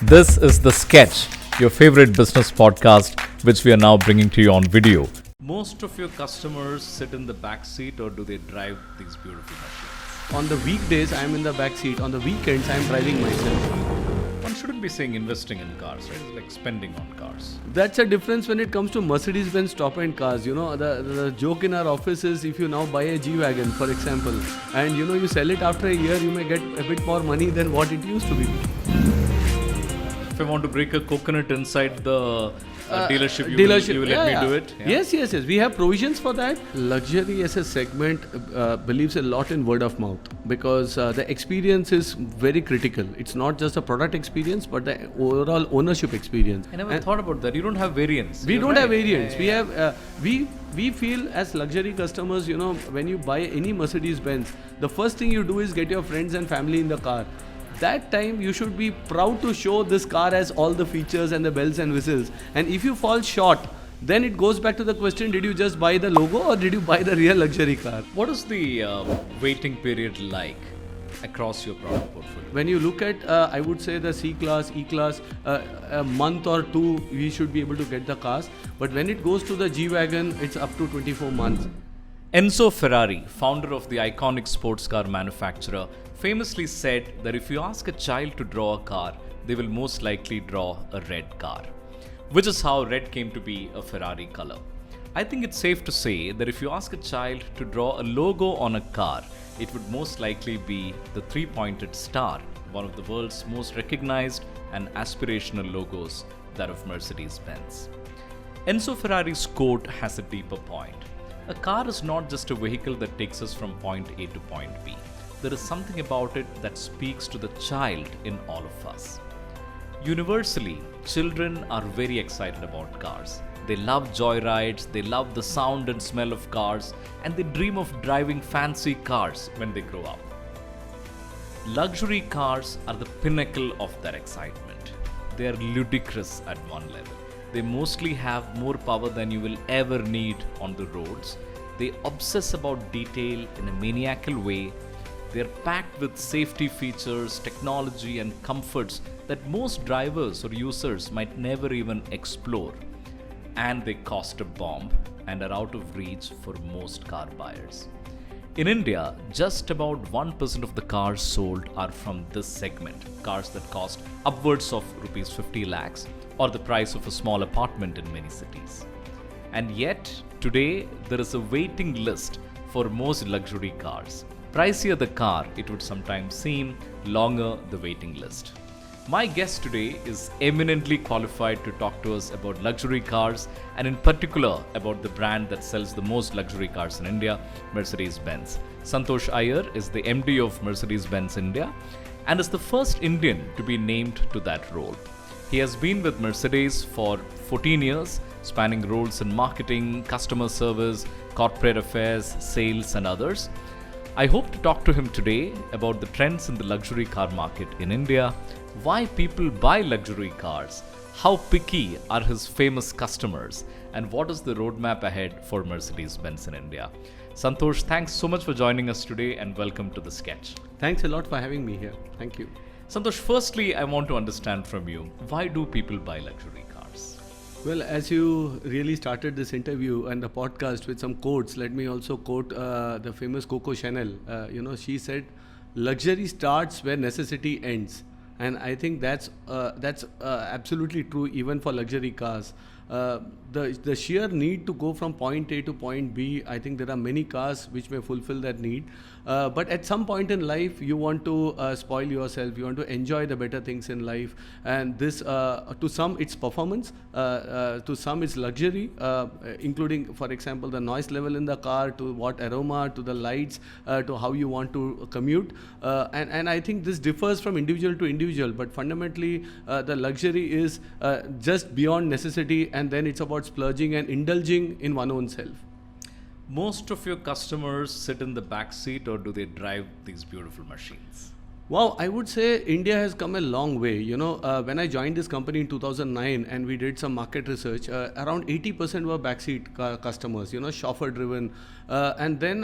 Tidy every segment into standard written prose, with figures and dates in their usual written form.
This is The Sketch, your favorite business podcast, which we are now bringing to you on video. Most of your customers sit in the back seat, or do they drive these beautiful machines? On the weekdays, I am in the back seat. On the weekends, I am driving myself. One shouldn't be saying investing in cars, right? It's like spending on cars. That's a difference when it comes to Mercedes-Benz top-end cars. You know, the joke in our office is if you now buy a Wagon, for example, and you sell it after a year, you may get a bit more money than what it used to be. If I want to break a coconut inside the dealership, you will let me do it? Yeah? Yes. We have provisions for that. Luxury as a segment believes a lot in word of mouth because the experience is very critical. It's not just a product experience, but the overall ownership experience. I never thought about that. You don't have variants. We don't have variants. We have we feel as luxury customers, when you buy any Mercedes-Benz, the first thing you do is get your friends and family in the car. That time you should be proud to show this car has all the features and the bells and whistles. And if you fall short, then it goes back to the question, did you just buy the logo or did you buy the real luxury car? What is the waiting period like across your product portfolio? When you look at, I would say the C-Class, E-Class, a month or two, we should be able to get the cars. But when it goes to the G-Wagon, it's up to 24 months. Enzo Ferrari, founder of the iconic sports car manufacturer, famously said that if you ask a child to draw a car, they will most likely draw a red car, which is how red came to be a Ferrari color. I think it's safe to say that if you ask a child to draw a logo on a car, it would most likely be the three-pointed star, one of the world's most recognized and aspirational logos, that of Mercedes-Benz. Enzo Ferrari's quote has a deeper point. A car is not just a vehicle that takes us from point A to point B. There is something about it that speaks to the child in all of us. Universally, children are very excited about cars. They love joyrides, they love the sound and smell of cars, and they dream of driving fancy cars when they grow up. Luxury cars are the pinnacle of that excitement. They are ludicrous at one level. They mostly have more power than you will ever need on the roads. They obsess about detail in a maniacal way. They're packed with safety features, technology, and comforts that most drivers or users might never even explore. And they cost a bomb and are out of reach for most car buyers. In India, just about 1% of the cars sold are from this segment, cars that cost upwards of rupees 50 lakhs or the price of a small apartment in many cities. And yet, today, there is a waiting list for most luxury cars. Pricier the car, it would sometimes seem, longer the waiting list. My guest today is eminently qualified to talk to us about luxury cars and in particular about the brand that sells the most luxury cars in India, Mercedes-Benz. Santosh Iyer is the MD of Mercedes-Benz India and is the first Indian to be named to that role. He has been with Mercedes for 14 years, spanning roles in marketing, customer service, corporate affairs, sales, and others. I hope to talk to him today about the trends in the luxury car market in India, why people buy luxury cars, how picky are his famous customers, and what is the roadmap ahead for Mercedes-Benz in India. Santosh, thanks so much for joining us today and welcome to The Sketch. Thanks a lot for having me here. Thank you. Santosh, firstly, I want to understand from you, why do people buy luxury cars? Well, as you really started this interview and the podcast with some quotes, let me also quote the famous Coco Chanel. She said, "Luxury starts where necessity ends." And I think that's absolutely true even for luxury cars. The sheer need to go from point A to point B, I think there are many cars which may fulfill that need. But at some point in life, you want to spoil yourself. You want to enjoy the better things in life. And this, to some, it's performance. To some, it's luxury, including, for example, the noise level in the car, to what aroma, to the lights, to how you want to commute. And I think this differs from individual to individual. But fundamentally, the luxury is just beyond necessity. And then it's about splurging and indulging in one's own self. Most of your customers sit in the back seat, or do they drive these beautiful machines? Wow, I would say India has come a long way. When I joined this company in 2009 and we did some market research, around 80% were backseat customers, chauffeur driven. And then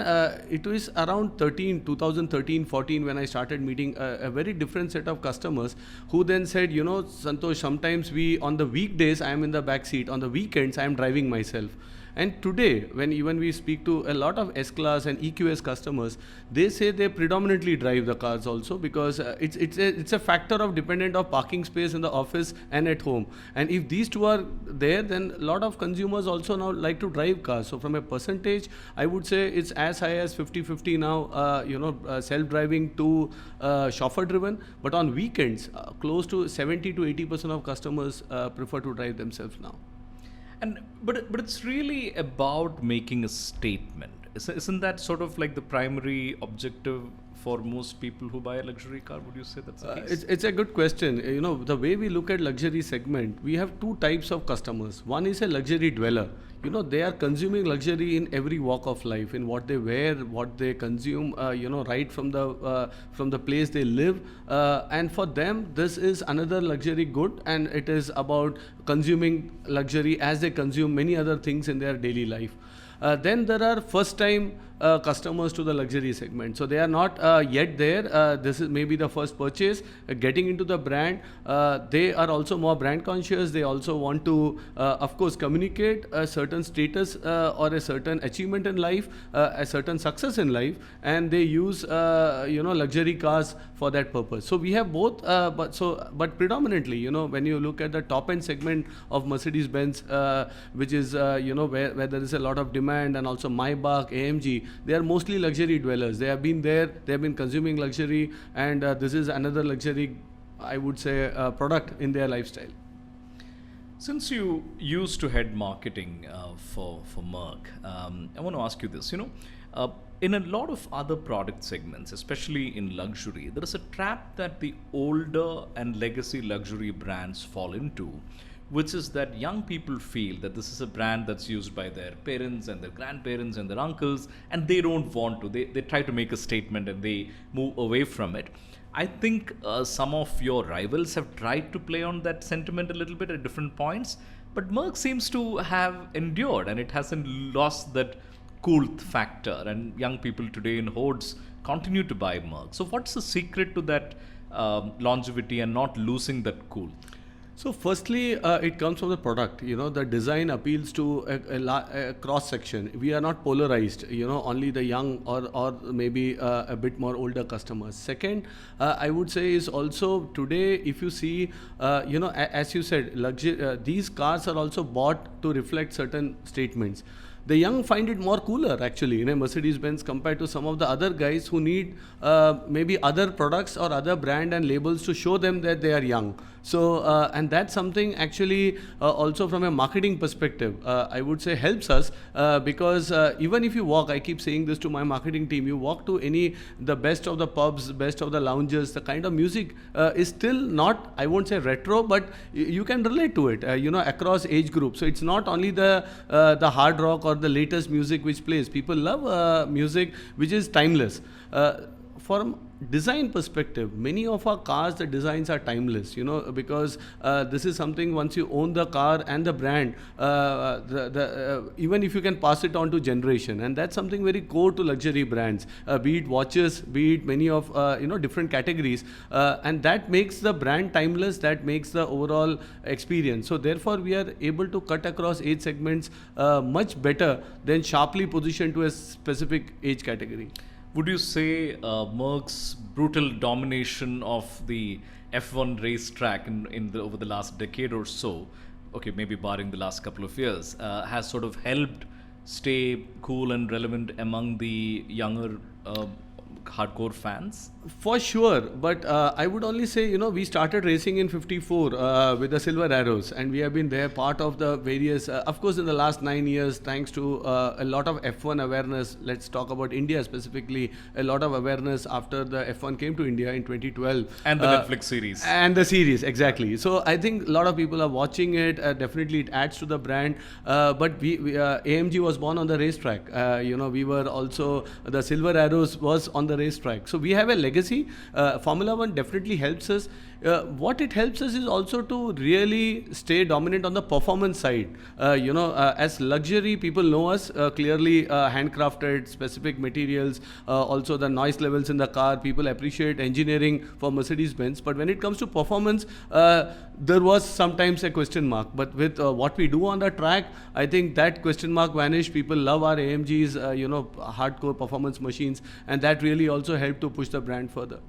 it was around 2013, 14 when I started meeting a very different set of customers who then said, Santosh, sometimes on the weekdays, I am in the backseat. On the weekends, I am driving myself. And today, when even we speak to a lot of S-Class and EQS customers, they say they predominantly drive the cars also because it's a factor of dependent of parking space in the office and at home. And if these two are there, then a lot of consumers also now like to drive cars. So from a percentage, I would say it's as high as 50-50 now, self-driving to chauffeur-driven. But on weekends, close to 70 to 80% of customers prefer to drive themselves now. But it's really about making a statement. Isn't that sort of like the primary objective for most people who buy a luxury car? Would you say that's the case? It's a good question. The way we look at luxury segment, we have two types of customers. One is a luxury dweller. They are consuming luxury in every walk of life, in what they wear, what they consume, right from the place they live. And for them, this is another luxury good, and it is about consuming luxury as they consume many other things in their daily life. Then there are first time customers to the luxury segment. So they are not yet there. This is maybe the first purchase. Getting into the brand, they are also more brand conscious. They also want to, of course, communicate a certain status or a certain achievement in life, a certain success in life, and they use luxury cars for that purpose. So we have both, but predominantly, when you look at the top end segment of Mercedes-Benz, which is where there is a lot of demand, and also Maybach, AMG. They are mostly luxury dwellers. They have been there, they have been consuming luxury, and this is another luxury, I would say, product in their lifestyle. Since you used to head marketing for Merck, I want to ask you this. In a lot of other product segments, especially in luxury, there is a trap that the older and legacy luxury brands fall into, which is that young people feel that this is a brand that's used by their parents and their grandparents and their uncles, and they don't want to. They try to make a statement and they move away from it. I think some of your rivals have tried to play on that sentiment a little bit at different points, but Merck seems to have endured and it hasn't lost that cool factor, and young people today in hordes continue to buy Merck. So what's the secret to that longevity and not losing that cool? So firstly, it comes from the product. The design appeals to a cross section. We are not polarized, only the young or maybe a bit more older customers. Second, I would say is also today, if you see, as you said, these cars are also bought to reflect certain statements. The young find it more cooler actually in a Mercedes-Benz compared to some of the other guys who need maybe other products or other brand and labels to show them that they are young. So, and that's something actually also from a marketing perspective, I would say helps us because even if you walk, I keep saying this to my marketing team, you walk to the best of the pubs, best of the lounges, the kind of music is still not, I won't say retro, but you can relate to it, across age groups. So it's not only the hard rock or the latest music which plays. People love music which is timeless. From design perspective, many of our cars, the designs are timeless, because this is something once you own the car and the brand, even if you can pass it on to generation, and that's something very core to luxury brands, be it watches, be it many of different categories, and that makes the brand timeless, that makes the overall experience. So therefore we are able to cut across age segments much better than sharply positioned to a specific age category. Would you say Merck's brutal domination of the F1 racetrack over the last decade or so, okay, maybe barring the last couple of years, has sort of helped stay cool and relevant among the younger hardcore fans? For sure, but I would only say, we started racing in 54 with the Silver Arrows, and we have been there part of the various, of course in the last 9 years, thanks to a lot of F1 awareness. Let's talk about India specifically, a lot of awareness after the F1 came to India in 2012. And the Netflix series. And the series, exactly. So I think a lot of people are watching it, definitely it adds to the brand, but AMG was born on the racetrack. We were also, the Silver Arrows was on the the racetrack. So we have a legacy. Formula One definitely helps us. What it helps us is also to really stay dominant on the performance side. As luxury, people know us clearly, handcrafted, specific materials, also the noise levels in the car. People appreciate engineering for Mercedes-Benz. But when it comes to performance, there was sometimes a question mark. But with what we do on the track, I think that question mark vanished. People love our AMGs, hardcore performance machines, and that really also helped to push the brand further.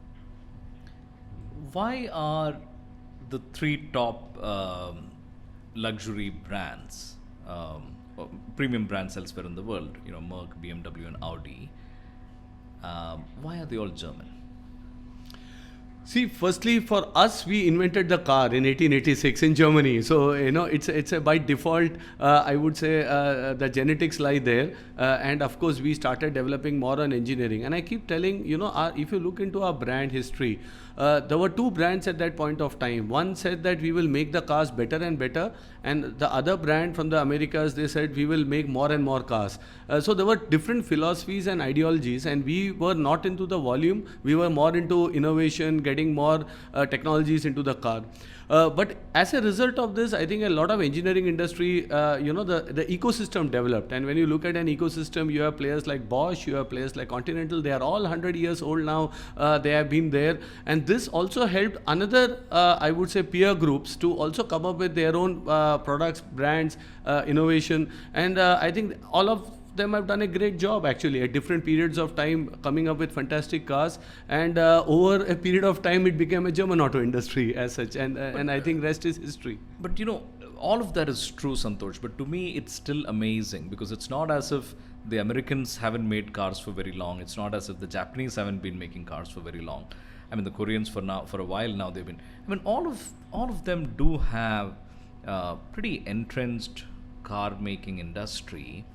Why are the three top luxury brands, premium brands elsewhere in the world, Merc, BMW, and Audi, why are they all German? See, firstly, for us, we invented the car in 1886 in Germany. So, it's a by default, I would say the genetics lie there. And of course, we started developing more on engineering. And I keep telling, if you look into our brand history, there were two brands at that point of time. One said that we will make the cars better and better. And the other brand from the Americas, they said we will make more and more cars. So there were different philosophies and ideologies, and we were not into the volume. We were more into innovation, getting more technologies into the car. But as a result of this, I think a lot of engineering industry, the ecosystem developed. And when you look at an ecosystem, you have players like Bosch, you have players like Continental. They are all 100 years old now. They have been there. And this also helped another, I would say, peer groups to also come up with their own products, brands, innovation. And I think all of them have done a great job actually at different periods of time coming up with fantastic cars, and over a period of time it became a German auto industry as such, and I think rest is history. But all of that is true, Santosh, but to me it's still amazing because it's not as if the Americans haven't made cars for very long. It's not as if the Japanese haven't been making cars for very long. I mean, the Koreans for a while now they've been. I mean, all of them do have pretty entrenched car making industry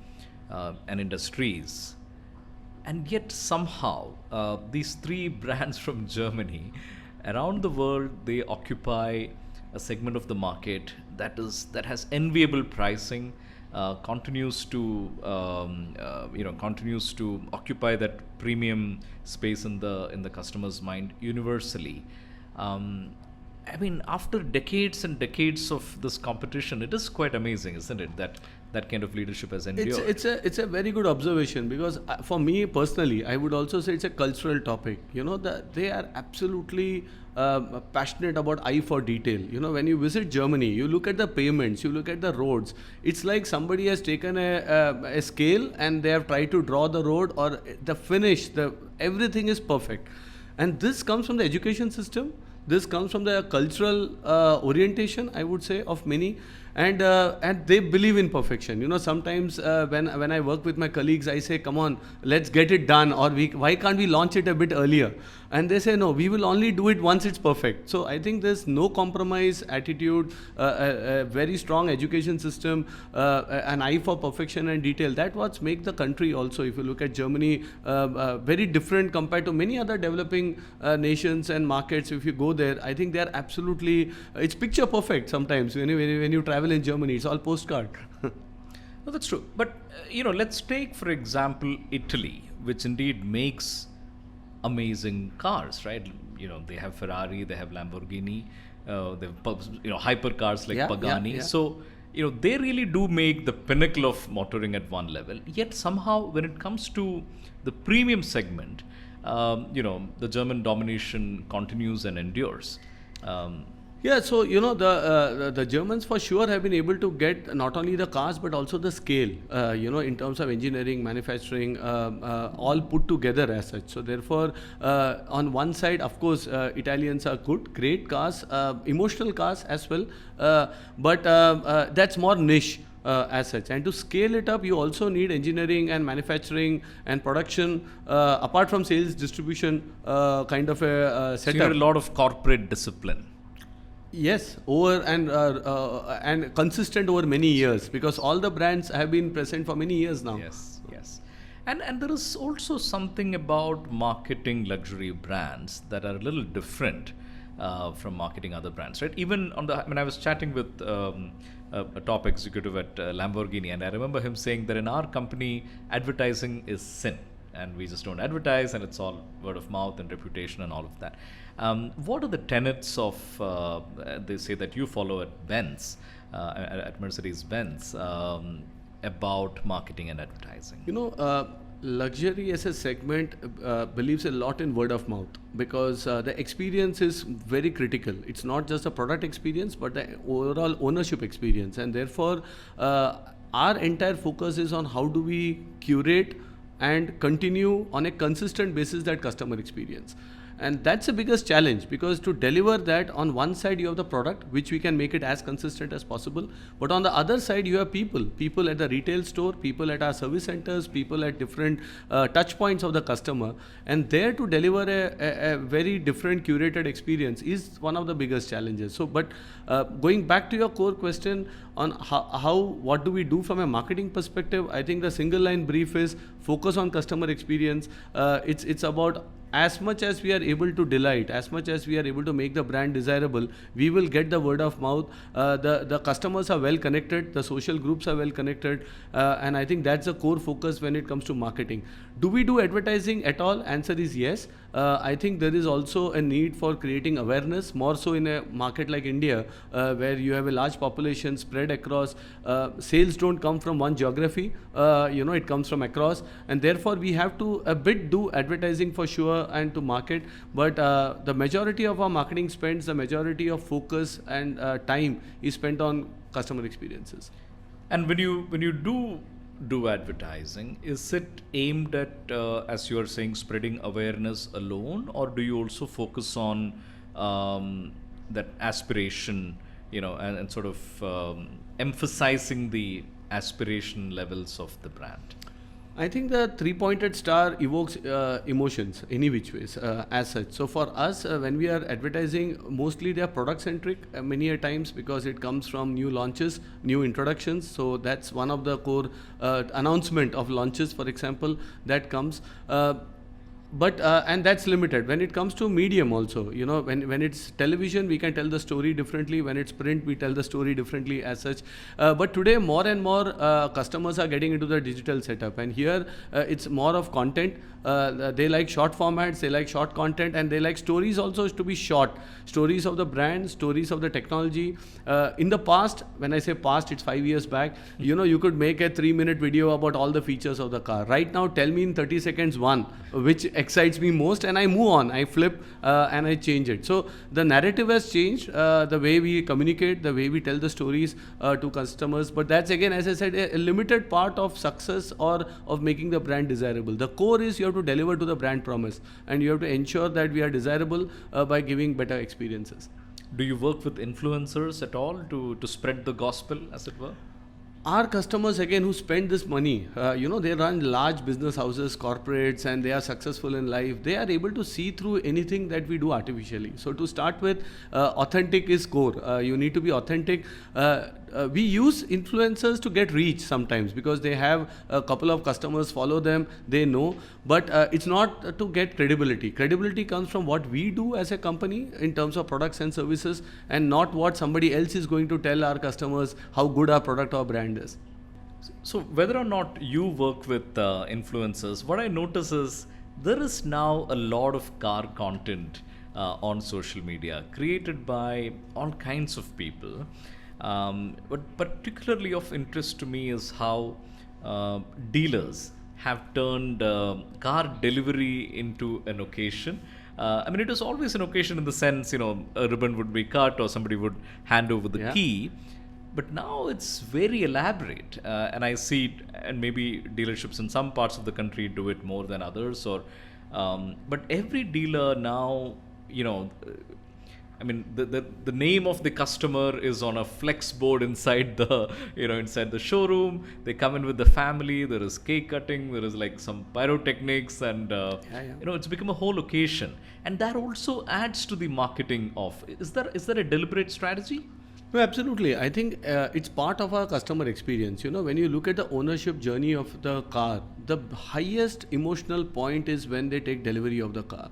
and industries, and yet somehow these three brands from Germany around the world, they occupy a segment of the market that has enviable pricing, continues to occupy that premium space in the customer's mind universally. I mean, after decades and decades of this competition, it is quite amazing, isn't it, that kind of leadership has endured? It's a very good observation, because for me personally, I would also say it's a cultural topic. They are absolutely passionate about eye for detail. When you visit Germany, you look at the pavements, you look at the roads. It's like somebody has taken a scale and they have tried to draw the road, or the finish, everything is perfect. And this comes from the education system. This comes from the cultural orientation, I would say, of many, and they believe in perfection. Sometimes when I work with my colleagues, I say, "Come on, let's get it done," or why can't we launch it a bit earlier? And they say, "No, we will only do it once it's perfect." So I think there's no compromise attitude, a very strong education system, an eye for perfection and detail. That's what makes the country also, if you look at Germany, very different compared to many other developing nations and markets. If you go there, I think they are absolutely, it's picture perfect sometimes. When you travel in Germany, it's all postcard. No, that's true. But, let's take, for example, Italy, which indeed makes amazing cars, right? They have Ferrari, they have Lamborghini, they have hypercars like Pagani. Yeah. So, they really do make the pinnacle of motoring at one level. Yet somehow, when it comes to the premium segment, the German domination continues and endures. Yeah, so the Germans for sure have been able to get not only the cars but also the scale, in terms of engineering, manufacturing, all put together as such. So therefore, on one side, of course, Italians are good, great cars, emotional cars as well, but that's more niche. As such, and to scale it up, you also need engineering and manufacturing and production, apart from sales, distribution, kind of a setup. So you need a lot of corporate discipline. Yes, over and consistent over many years, because all the brands have been present for many years now. Yes. And there is also something about marketing luxury brands that are a little different from marketing other brands, right? Even I was chatting with a top executive at Lamborghini, and I remember him saying that in our company, advertising is sin. and we just don't advertise, and it's all word of mouth and reputation and all of that. What are the tenets of, they say that you follow at Benz, at Mercedes-Benz, about marketing and advertising? Luxury as a segment believes a lot in word of mouth, because the experience is very critical. It's not just a product experience, but the overall ownership experience. And therefore, our entire focus is on how do we curate and continue on a consistent basis that customer experience. And that's the biggest challenge, because to deliver that, on one side you have the product, which we can make it as consistent as possible, but on the other side you have people at the retail store, people at our service centers, people at different touch points of the customer, and there to deliver a very different curated experience is one of the biggest challenges. So, but going back to your core question on what do we do from a marketing perspective, I think the single line brief is focus on customer experience. It's about, as much as we are able to delight, as much as we are able to make the brand desirable, we will get the word of mouth. The customers are well connected, the social groups are well connected, and I think that's the core focus when it comes to marketing. Do we do advertising at all? Answer is yes. I think there is also a need for creating awareness, more so in a market like India, where you have a large population spread across. Sales don't come from one geography, it comes from across, and therefore we have to a bit do advertising for sure and to market, but the majority of our marketing spends, the majority of focus and time is spent on customer experiences. And when you do advertising, is it aimed at, as you are saying, spreading awareness alone, or do you also focus on that aspiration, and sort of emphasizing the aspiration levels of the brand? I think the three-pointed star evokes emotions any which ways as such. So for us, when we are advertising, mostly they are product-centric many a times, because it comes from new launches, new introductions. So that's one of the core announcement of launches, for example, that comes. But and that's limited. When it comes to medium also, when it's television, we can tell the story differently. When it's print, we tell the story differently as such. But today, more and more customers are getting into the digital setup, and here it's more of content. They like short formats, they like short content, and they like stories also to be short. Stories of the brand, stories of the technology. In the past, when I say past, it's 5 years back, you could make a 3-minute video about all the features of the car. Right now, tell me in 30 seconds one, which excites me most, and I move on, I flip and I change it. So the narrative has changed, the way we communicate, the way we tell the stories to customers. But that's, again, as I said, a limited part of success or of making the brand desirable. The core is you have to deliver to the brand promise, and you have to ensure that we are desirable by giving better experiences. Do you work with influencers at all to spread the gospel, as it were? Our customers, again, who spend this money, they run large business houses, corporates, and they are successful in life. They are able to see through anything that we do artificially. So to start with, authentic is core. You need to be authentic. We use influencers to get reach sometimes, because they have a couple of customers follow them, they know, but it's not to get credibility. Credibility comes from what we do as a company in terms of products and services, and not what somebody else is going to tell our customers how good our product or brand is. So whether or not you work with influencers, what I notice is there is now a lot of car content on social media created by all kinds of people. But particularly of interest to me is how dealers have turned car delivery into an occasion. It was always an occasion in the sense, a ribbon would be cut or somebody would hand over the key. But now it's very elaborate, and I see it, and maybe dealerships in some parts of the country do it more than others, but every dealer now, the name of the customer is on a flex board inside the showroom. They come in with the family. There is cake cutting. There is like some pyrotechnics, and it's become a whole occasion. And that also adds to the marketing of. Is there a deliberate strategy? No, absolutely. I think it's part of our customer experience. When you look at the ownership journey of the car, the highest emotional point is when they take delivery of the car.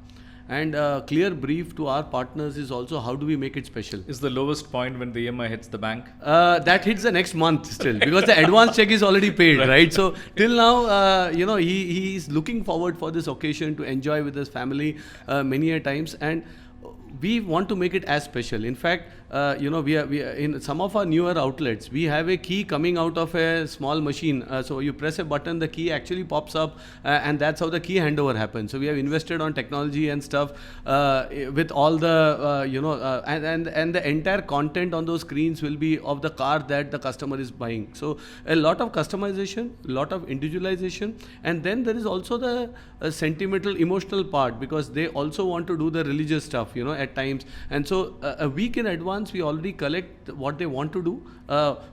and a clear brief to our partners is also how do we make it special. Is the lowest point when the EMI hits the bank? That hits the next month still, because the advance check is already paid, right? So till now, he is looking forward for this occasion to enjoy with his family many a times, and we want to make it as special. In fact, we are in some of our newer outlets, we have a key coming out of a small machine. So you press a button, the key actually pops up, and that's how the key handover happens. So we have invested on technology and stuff with all the, and the entire content on those screens will be of the car that the customer is buying. So a lot of customization, a lot of individualization, and then there is also the sentimental, emotional part, because they also want to do the religious stuff, at times. And so a week in advance, we already collect what they want to do,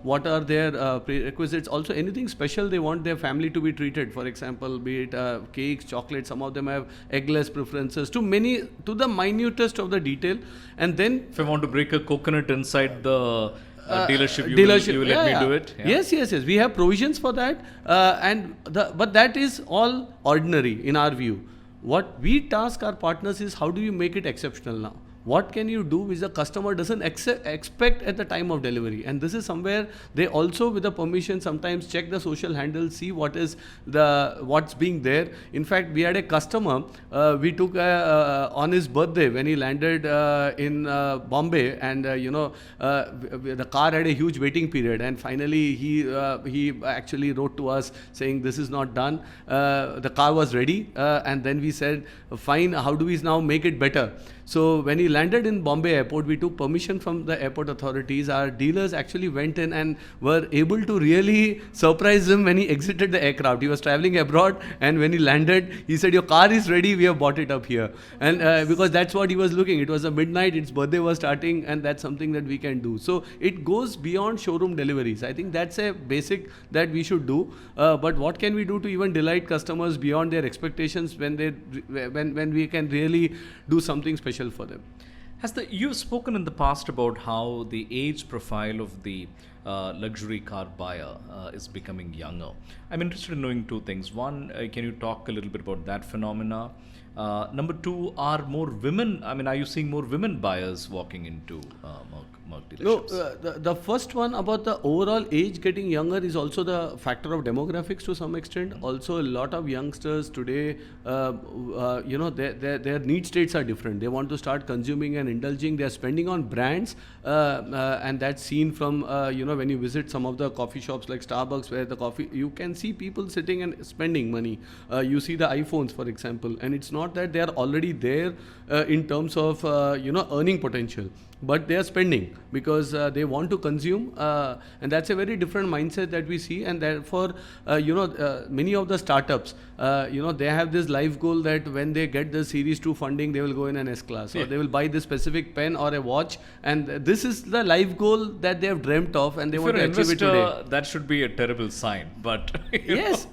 what are their prerequisites, also anything special they want their family to be treated. For example, be it cakes, chocolates, some of them have eggless preferences, to the minutest of the detail. And then if I want to break a coconut inside the dealership, you will let me do it? Yeah. Yes. We have provisions for that, but that is all ordinary in our view. What we task our partners is how do you make it exceptional now? What can you do which the customer doesn't expect at the time of delivery? And this is somewhere they also, with the permission, sometimes check the social handles, see what's being there. In fact, we had a customer, we took on his birthday when he landed in Bombay, and the car had a huge waiting period, and finally he actually wrote to us saying this is not done. The car was ready, and then we said, fine, how do we now make it better? So when he landed in Bombay airport, we took permission from the airport authorities. Our dealers actually went in and were able to really surprise him when he exited the aircraft. He was traveling abroad, and when he landed, he said, your car is ready, we have bought it up here. And because that's what he was looking. It was a midnight, his birthday was starting, and that's something that we can do. So it goes beyond showroom deliveries. I think that's a basic that we should do. But what can we do to even delight customers beyond their expectations when we can really do something special for them? You've spoken in the past about how the age profile of the luxury car buyer is becoming younger. I'm interested in knowing two things. One, can you talk a little bit about that phenomena? Number two, are you seeing more women buyers walking into Merc dealerships? No, the first one about the overall age getting younger is also the factor of demographics to some extent. Also, a lot of youngsters today, their need states are different. They want to start consuming and indulging. They are spending on brands, and that's seen from when you visit some of the coffee shops like Starbucks, where the coffee, you can see people sitting and spending money. You see the iPhones, for example, and it's not that they are already there in terms of earning potential, but they are spending because they want to consume, and that's a very different mindset that we see. And therefore many of the startups, they have this life goal that when they get the Series 2 funding, they will go in an S-Class, or they will buy this specific pen or a watch, and this is the life goal that they have dreamt of, and they want to achieve it today. That should be a terrible sign, but yes.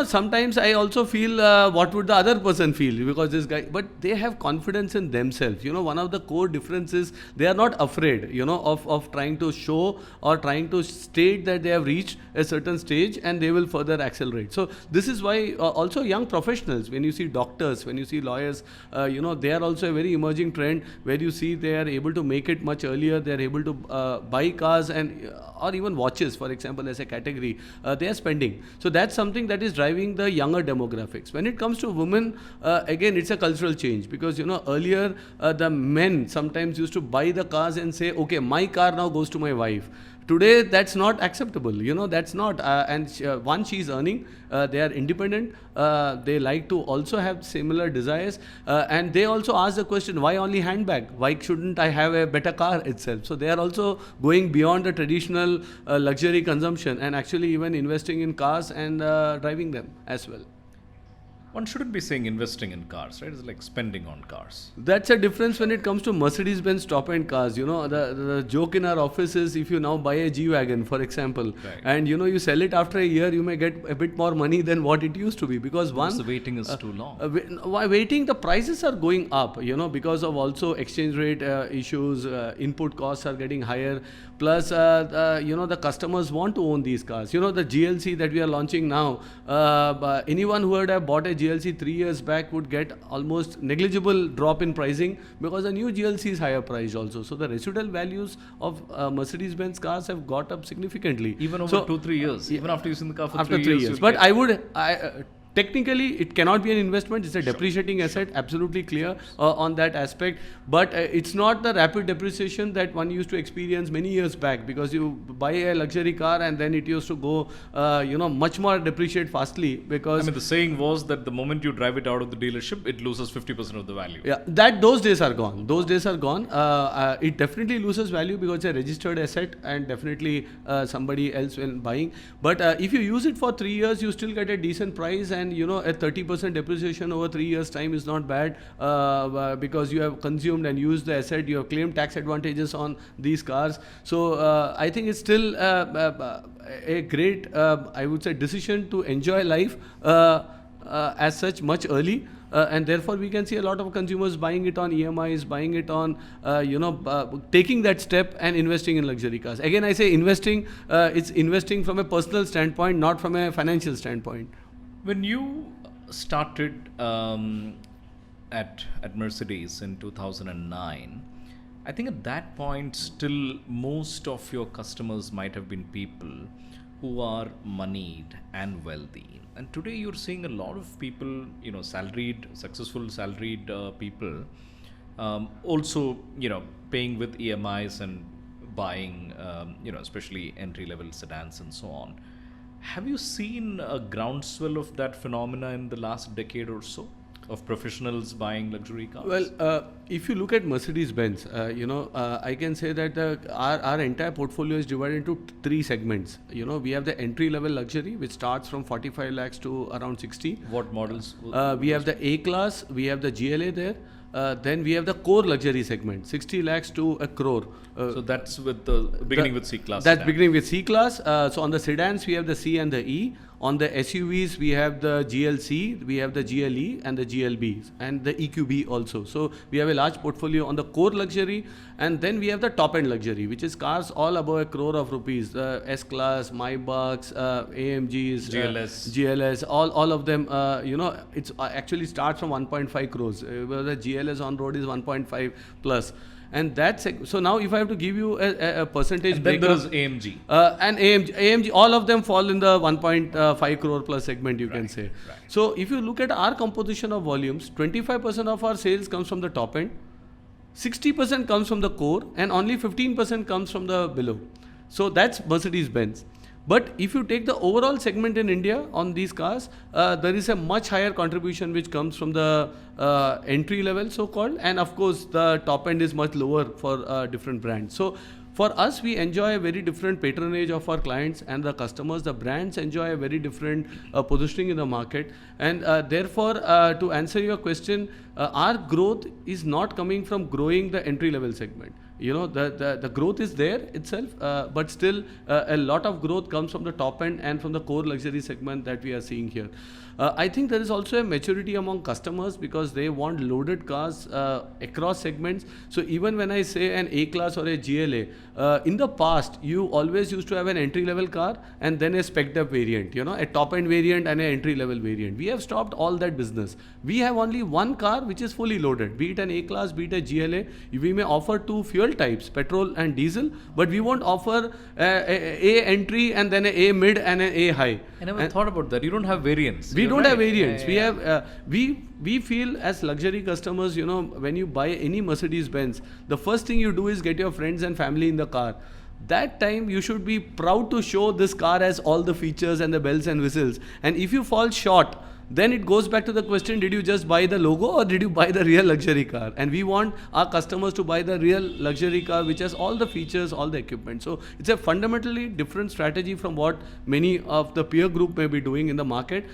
Sometimes I also feel what would the other person feel, because this guy, but they have confidence in themselves. One of the core differences, they are not afraid, of trying to show or trying to state that they have reached a certain stage, and they will further accelerate. So this is why also young professionals, when you see doctors, when you see lawyers, they are also a very emerging trend, where you see they are able to make it much earlier. They are able to buy cars and or even watches, for example, as a category. They are spending. So that's something that is driving the younger demographics. When it comes to women, again, it's a cultural change, because earlier the men sometimes used to buy the cars and say, okay, my car now goes to my wife. Today, that's not acceptable. That's not. One, she's earning. They are independent. They like to also have similar desires. And they also ask the question, why only handbag? Why shouldn't I have a better car itself? So they are also going beyond the traditional luxury consumption, and actually even investing in cars and driving them as well. One shouldn't be saying investing in cars, right? It's like spending on cars. That's a difference when it comes to Mercedes-Benz top-end cars. The joke in our office is, if you now buy a G-Wagon, for example, right, and you sell it after a year, you may get a bit more money than what it used to be, because the waiting is too long. Waiting, the prices are going up, because of also exchange rate issues, input costs are getting higher. Plus, the customers want to own these cars. The GLC that we are launching now, anyone who would have bought a GLC 3 years back would get almost negligible drop in pricing because the new GLC is higher priced also. So the residual values of Mercedes-Benz cars have got up significantly. Even over 2-3 years, even after using the car for after 3 years. But technically, it cannot be an investment. It's a depreciating asset, absolutely clear on that aspect. But it's not the rapid depreciation that one used to experience many years back, because you buy a luxury car and then it used to go, much more depreciate fastly. Because the saying was that the moment you drive it out of the dealership, it loses 50% of the value. Yeah, those days are gone. Those days are gone. It definitely loses value because it's a registered asset and definitely somebody else when buying. But if you use it for 3 years, you still get a decent price, and a 30% depreciation over 3 years time is not bad, because you have consumed and used the asset. You have claimed tax advantages on these cars. So I think it's still a great, I would say, decision to enjoy life as such much early. And therefore we can see a lot of consumers buying it on EMIs, buying it on, taking that step and investing in luxury cars. Again, I say investing, it's investing from a personal standpoint, not from a financial standpoint. When you started at Mercedes in 2009, I think at that point still most of your customers might have been people who are moneyed and wealthy. And today you're seeing a lot of people, successful salaried people, also, paying with EMIs and buying, especially entry-level sedans and so on. Have you seen a groundswell of that phenomena in the last decade or so, of professionals buying luxury cars? Well, if you look at Mercedes-Benz, I can say that our entire portfolio is divided into 3 segments. We have the entry-level luxury, which starts from 45 lakhs to around 60. What models? We have the A-class, we have the GLA there. Then we have the core luxury segment, 60 lakhs to a crore. So that's with the beginning with C-class. That's beginning with C-class. So on the sedans, we have the C and the E. On the SUVs, we have the GLC, we have the GLE and the GLB and the EQB also. So we have a large portfolio on the core luxury, and then we have the top-end luxury, which is cars all above a crore of rupees. The S-Class, Maybachs, AMGs, GLS, all of them, it's actually starts from 1.5 crores. Where the GLS on road is 1.5 plus. And that's so now if I have to give you a percentage and then there is AMG. And AMG, all of them fall in the 1.5 crore plus segment, you can say. Right. So if you look at our composition of volumes, 25% of our sales comes from the top end, 60% comes from the core, and only 15% comes from the below. So that's Mercedes-Benz. But if you take the overall segment in India on these cars, there is a much higher contribution which comes from the entry level, so-called, and of course the top end is much lower for different brands. So for us, we enjoy a very different patronage of our clients and the customers. The brands enjoy a very different positioning in the market, and therefore, to answer your question, our growth is not coming from growing the entry level segment. The growth is there itself, but still a lot of growth comes from the top end and from the core luxury segment that we are seeing here. I think there is also a maturity among customers because they want loaded cars across segments. So even when I say an A-class or a GLA, in the past, you always used to have an entry-level car and then a spec'd-up variant, a top-end variant and an entry-level variant. We have stopped all that business. We have only one car which is fully loaded, be it an A-class, be it a GLA. We may offer 2 fuel types, petrol and diesel, but we won't offer a entry and then a mid and an A high. I never thought about that. You don't have variants. We don't have variants. We have we feel as luxury customers, when you buy any Mercedes-Benz, the first thing you do is get your friends and family in the car. That time you should be proud to show this car has all the features and the bells and whistles. And if you fall short, then it goes back to the question, did you just buy the logo or did you buy the real luxury car? And we want our customers to buy the real luxury car which has all the features, all the equipment. So it's a fundamentally different strategy from what many of the peer group may be doing in the market.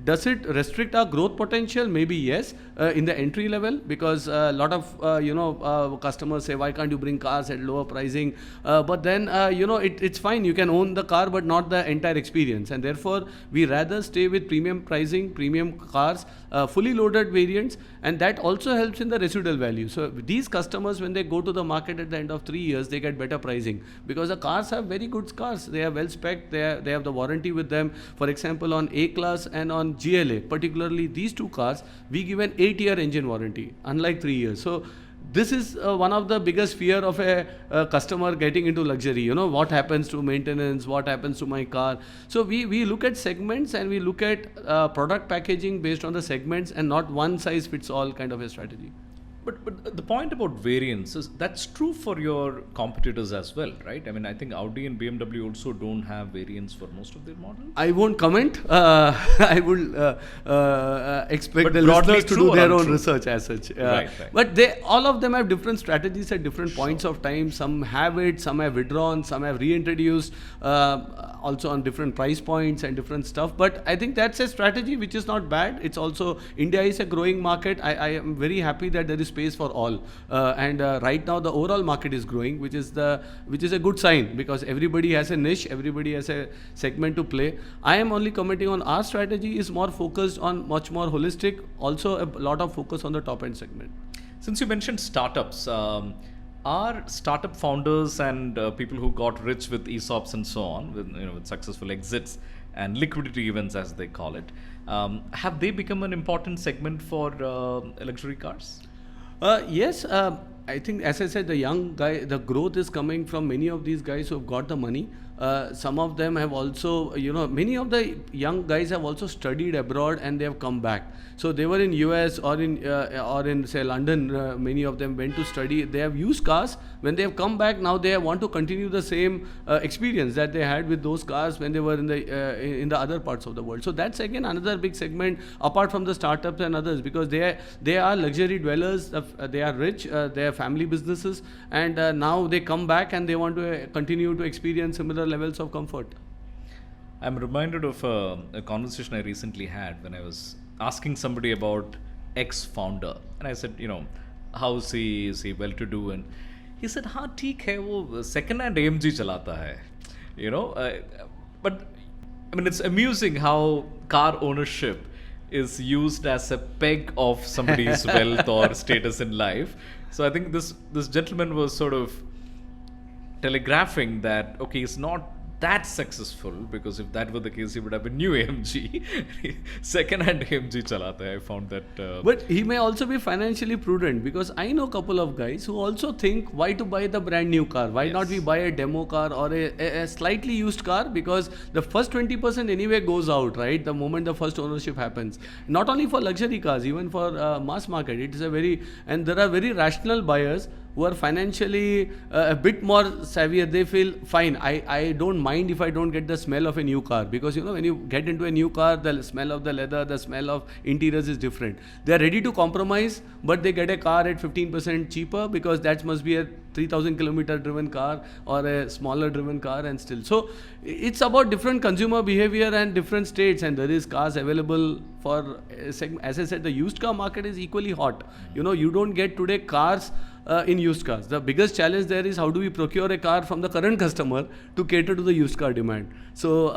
Does it restrict our growth potential? Maybe yes, in the entry level, because a lot of customers say, why can't you bring cars at lower pricing? But then it's fine. You can own the car, but not the entire experience. And therefore, we rather stay with premium pricing, premium cars, fully loaded variants, and that also helps in the residual value. So these customers, when they go to the market at the end of 3 years, they get better pricing because the cars are very good cars. They are well spec'd. They have the warranty with them. For example, on A-class and on on GLA, particularly these two cars, we give an 8-year engine warranty, unlike 3 years. So this is one of the biggest fear of a customer getting into luxury. What happens to maintenance, what happens to my car. So we look at segments and we look at product packaging based on the segments and not one size fits all kind of a strategy. But the point about variance is that's true for your competitors as well, right? I mean, I think Audi and BMW also don't have variants for most of their models. I won't comment. I would expect the listeners to do their own research as such. Right. But all of them have different strategies at different points of time. Some have it, some have withdrawn, some have reintroduced, also on different price points and different stuff. But I think that's a strategy which is not bad. It's also, India is a growing market. I am very happy that there is space for all, and right now the overall market is growing, which is a good sign, because everybody has a niche, everybody has a segment to play. I am only commenting on our strategy is more focused on much more holistic, also a lot of focus on the top end segment. Since you mentioned startups, are startup founders and people who got rich with ESOPs and so on, with successful exits and liquidity events as they call it, have they become an important segment for luxury cars? Yes, I think, as I said, the growth is coming from many of these guys who have got the money. Some of them have also, many of the young guys have also studied abroad and they have come back. So they were in US or in say London. Many of them went to study. They have used cars. When they have come back, now they want to continue the same experience that they had with those cars when they were in the other parts of the world. So that's again another big segment apart from the startups and others, because they are luxury dwellers. They are rich. They have family businesses, and now they come back and they want to continue to experience similar levels of comfort. I'm reminded of a conversation I recently had when I was asking somebody about ex-founder, and I said, how is he well to do, and he said, हाँ ठीक है, वो second hand AMG चलाता है, but I mean, it's amusing how car ownership is used as a peg of somebody's wealth or status in life. So I think this gentleman was sort of telegraphing that, okay, he's not that successful, because if that were the case, he would have a new AMG. Second-hand AMG chalata hai. I found that. But he may also be financially prudent, because I know a couple of guys who also think, why to buy the brand new car? Why not we buy a demo car or a slightly used car? Because the first 20% anyway goes out, right? The moment the first ownership happens. Not only for luxury cars, even for mass market. It is and there are very rational buyers who are financially a bit more savvier. They feel fine. I don't mind if I don't get the smell of a new car, because when you get into a new car, the smell of the leather, the smell of interiors is different. They are ready to compromise, but they get a car at 15% cheaper, because that must be a 3,000 kilometer driven car or a smaller driven car, and still. So it's about different consumer behavior and different states, and there is cars available for as I said, the used car market is equally hot. You don't get today cars in used cars. The biggest challenge there is how do we procure a car from the current customer to cater to the used car demand. So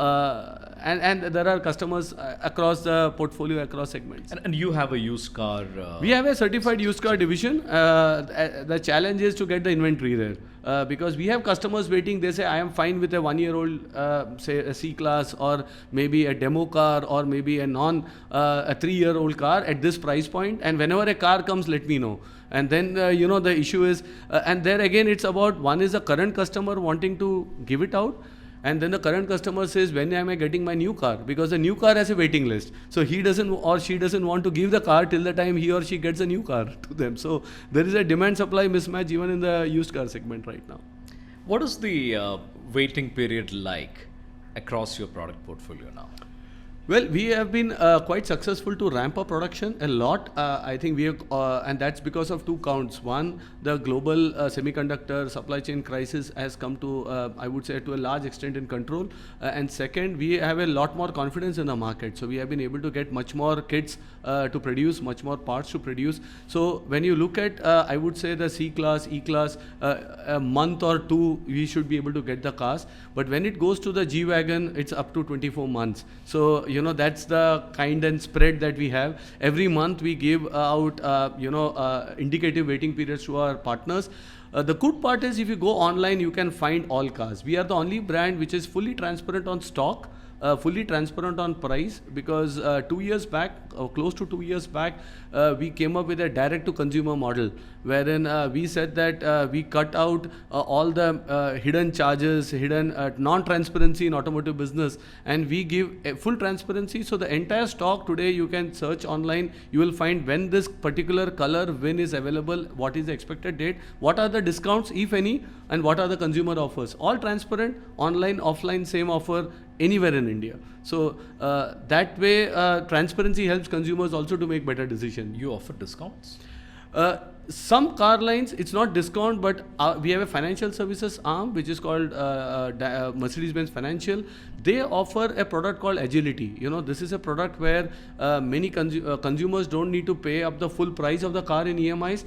and there are customers across the portfolio, across segments. And you have a used car. We have a certified used car division. The challenge is to get the inventory there, because we have customers waiting. They say, I am fine with a 1-year-old, say a C-Class, or maybe a demo car, or maybe a 3-year-old car at this price point. And whenever a car comes, let me know. And then, the issue is, and there again, it's about, one is the current customer wanting to give it out. And then the current customer says, when am I getting my new car? Because the new car has a waiting list. So he doesn't or she doesn't want to give the car till the time he or she gets a new car to them. So there is a demand-supply mismatch even in the used car segment right now. What is the waiting period like across your product portfolio now? Well, we have been quite successful to ramp up production a lot. I think we have, and that's because of two counts. One, the global semiconductor supply chain crisis has come to, I would say, to a large extent in control. And second, we have a lot more confidence in the market. So we have been able to get much more kits to produce, much more parts to produce. So when you look at, I would say, the C-Class, E-Class, a month or two, we should be able to get the cars. But when it goes to the G-Wagon, it's up to 24 months. So, that's the kind and spread that we have. Every month we give out, indicative waiting periods to our partners. The good part is if you go online, you can find all cars. We are the only brand which is fully transparent on stock. fully transparent on price, because 2 years back, close to 2 years back, we came up with a direct to consumer model, wherein we said that we cut out all the hidden charges, hidden non-transparency in automotive business, and we give a full transparency. So the entire stock today, you can search online, you will find when this particular color VIN is available, what is the expected date, what are the discounts if any, and what are the consumer offers. All transparent, online, offline, same offer anywhere in India. So that way transparency helps consumers also to make better decisions. You offer discounts? Some car lines, it's not discount, but we have a financial services arm which is called Mercedes-Benz Financial. They offer a product called Agility. You know, this is a product where many consumers don't need to pay up the full price of the car in EMIs.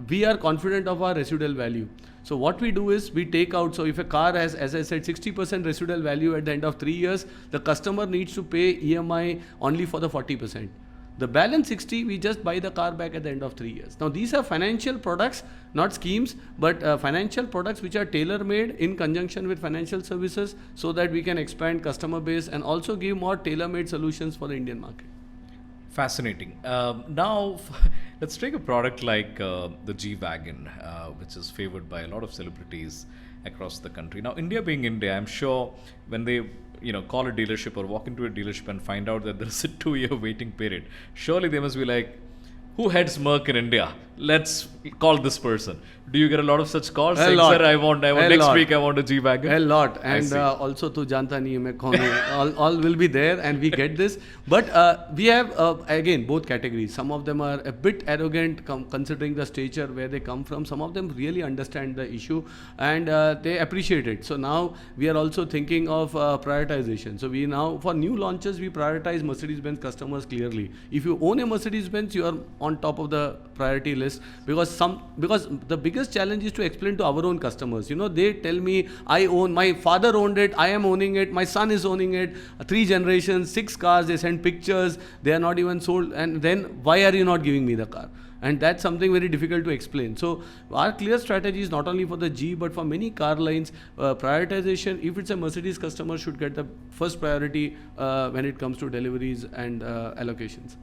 We are confident of our residual value. So what we do is we take out, so if a car has, as I said, 60% residual value at the end of 3 years, the customer needs to pay EMI only for the 40%. The balance 60, we just buy the car back at the end of 3 years. Now these are financial products, not schemes, but financial products which are tailor-made in conjunction with financial services, so that we can expand customer base and also give more tailor-made solutions for the Indian market. Fascinating. Now, let's take a product like the G-Wagon, which is favored by a lot of celebrities across the country. Now, India being India, I'm sure when they call a dealership or walk into a dealership and find out that there's a 2-year waiting period, surely they must be like, who heads Merc in India? Let's call this person. Do you get a lot of such calls? A saying, lot. Sir, I want next week I want a G-Wagon. A lot. And also to Janta nahi main kaun hu. all will be there, and we get this. But we have, again, both categories. Some of them are a bit arrogant considering the stature where they come from. Some of them really understand the issue and they appreciate it. So now we are also thinking of prioritization. So we now, for new launches, we prioritize Mercedes-Benz customers clearly. If you own a Mercedes-Benz, you are on top of the priority list, because the biggest challenge is to explain to our own customers. You know, they tell me, my father owned it, I am owning it, my son is owning it, 3 generations, 6 cars, they send pictures, they are not even sold, and then why are you not giving me the car? And that's something very difficult to explain. So our clear strategy is not only for the G, but for many car lines, prioritization. If it's a Mercedes customer, should get the first priority when it comes to deliveries and allocations.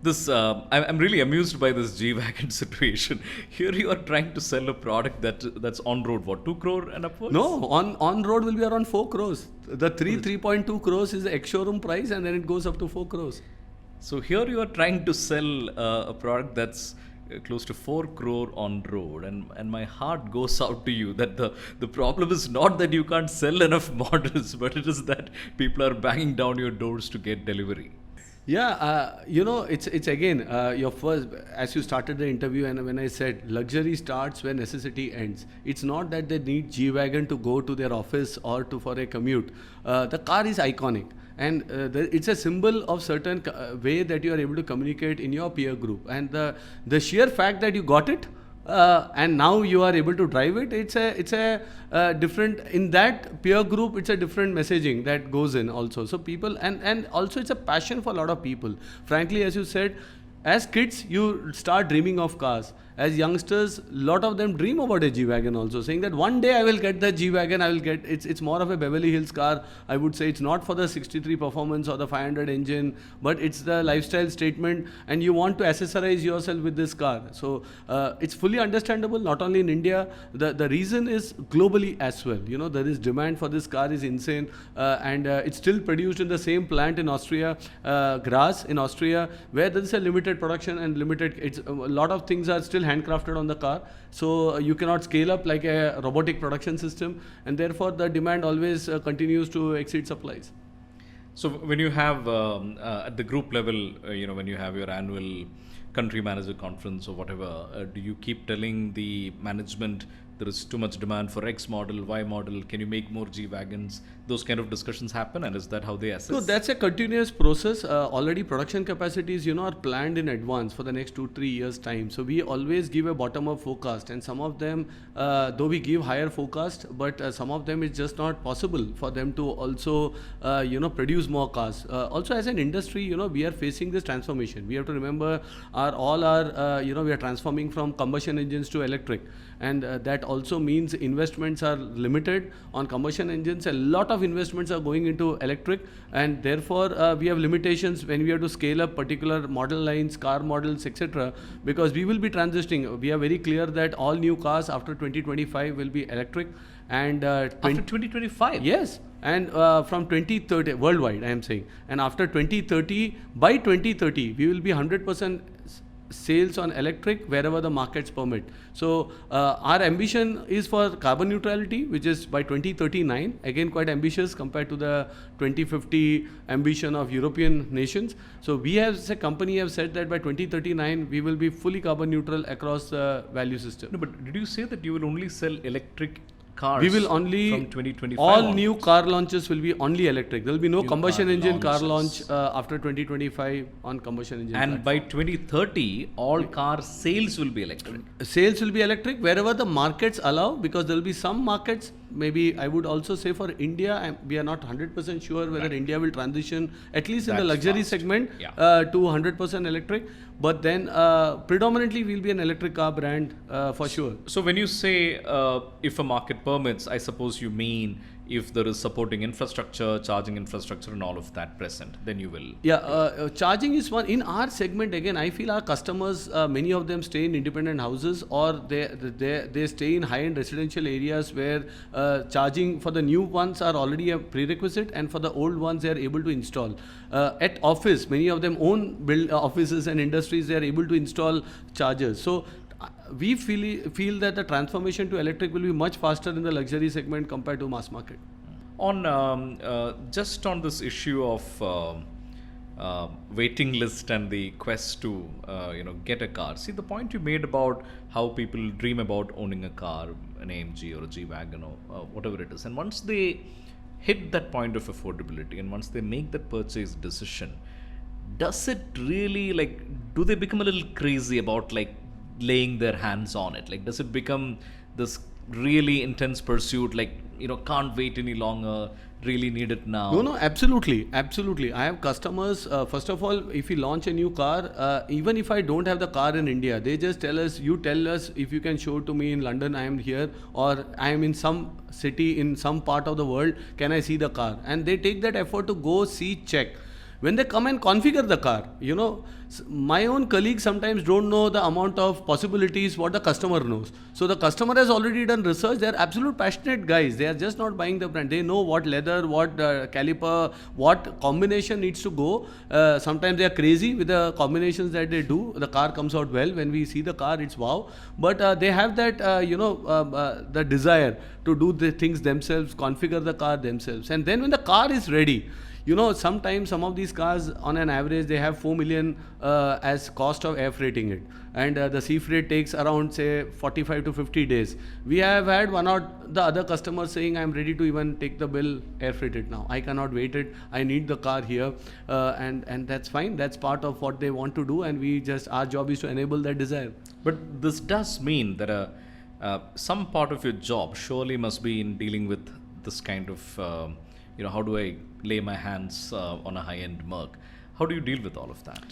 I'm really amused by this G-Wagon situation. Here you are trying to sell a product that's on road, what, 2 crore and upwards? No, on road will be around 4 crores. The 3.2 crores is the ex-showroom price, and then it goes up to 4 crores. So here you are trying to sell a product that's close to 4 crore on road, and my heart goes out to you that the problem is not that you can't sell enough models, but it is that people are banging down your doors to get delivery. Yeah, it's again, your first, as you started the interview, and when I said luxury starts where necessity ends. It's not that they need G-Wagon to go to their office or for a commute. The car is iconic. And it's a symbol of certain way that you are able to communicate in your peer group. And the sheer fact that you got it, and now you are able to drive it, it's a different, in that peer group, it's a different messaging that goes in also. So people, and also it's a passion for a lot of people. Frankly, as you said, as kids, you start dreaming of cars. As youngsters, a lot of them dream about a G-Wagon also, saying that one day I will get the G-Wagon, it's more of a Beverly Hills car. I would say it's not for the 63 performance or the 500 engine, but it's the lifestyle statement, and you want to accessorize yourself with this car. So it's fully understandable, not only in India, the reason is globally as well. You know, there is demand for this car is insane, and it's still produced in the same plant in Austria, Graz in Austria, where there is a limited production and a lot of things are still handcrafted on the car, so you cannot scale up like a robotic production system, and therefore the demand always continues to exceed supplies. So when you have at the group level, when you have your annual country manager conference or whatever, do you keep telling the management there is too much demand for X model, Y model, can you make more G-Wagons? Those kind of discussions happen, and is that how they assess? No, that's a continuous process. Already production capacities, are planned in advance for the next 2-3 years time. So we always give a bottom-up forecast, and some of them, though we give higher forecast, but some of them it's just not possible for them to also, produce more cars. Also as an industry, we are facing this transformation. We have to remember we are transforming from combustion engines to electric, and that also means investments are limited on combustion engines. A lot of investments are going into electric, and therefore we have limitations when we have to scale up particular model lines, car models, etc. Because we will be transitioning. We are very clear that all new cars after 2025 will be electric, and After 2025? yes, and from 2030 worldwide, I am saying, and after 2030, by 2030, we will be 100% sales on electric wherever the markets permit. So our ambition is for carbon neutrality, which is by 2039. Again, quite ambitious compared to the 2050 ambition of European nations. So we as a company have said that by 2039 we will be fully carbon neutral across the value system. No, but did you say that you will only sell electric cars We will only, from 2025 all onwards? new car launches will be only electric. There will be no New combustion car engine car launches. launch after 2025 on combustion engine. And by 2030, all car sales will be electric. Sales will be electric wherever the markets allow, because there will be some markets, maybe I would also say for India, we are not 100% sure whether India will transition, at least in the That's luxury fast. segment, Yeah. to 100% electric. But then predominantly we'll be an electric car brand for sure. So when you say if a market permits, I suppose you mean if there is supporting infrastructure, charging infrastructure and all of that present, then you will. Yeah, charging is one. In our segment, again, I feel our customers, many of them stay in independent houses, or they stay in high-end residential areas where charging for the new ones are already a prerequisite, and for the old ones they are able to install. At office, many of them own build offices and industries, they are able to install chargers. So we feel that the transformation to electric will be much faster in the luxury segment compared to mass market. On just on this issue of waiting list and the quest to get a car. See the point you made about how people dream about owning a car, an AMG or a G Wagon or whatever it is, and once they hit that point of affordability and once they make that purchase decision, does it really, like, do they become a little crazy about like laying their hands on it? Like, does it become this really intense pursuit, like, can't wait any longer, really need it now? No, absolutely. I have customers, first of all, if we launch a new car, even if I don't have the car in India, they just tell us, you tell us if you can show to me in London, I am here, or I am in some city in some part of the world, can I see the car? And they take that effort to go see, check. When they come and configure the car, my own colleagues sometimes don't know the amount of possibilities what the customer knows. So the customer has already done research. They are absolute passionate guys. They are just not buying the brand. They know what leather, what caliper, what combination needs to go. Sometimes they are crazy with the combinations that they do. The car comes out well. When we see the car, it's wow. But they have that, the desire to do the things themselves, configure the car themselves. And then when the car is ready, sometimes some of these cars on an average they have 4 million as cost of air freighting it, and the sea freight takes around say 45 to 50 days. We have had one or the other customers saying, I'm ready to even take the bill, air freight it now, I cannot wait it, I need the car here, and that's fine. That's part of what they want to do, and our job is to enable that desire. But this does mean that some part of your job surely must be in dealing with this kind of how do I lay my hands on a high-end Merc? How do you deal with all of that?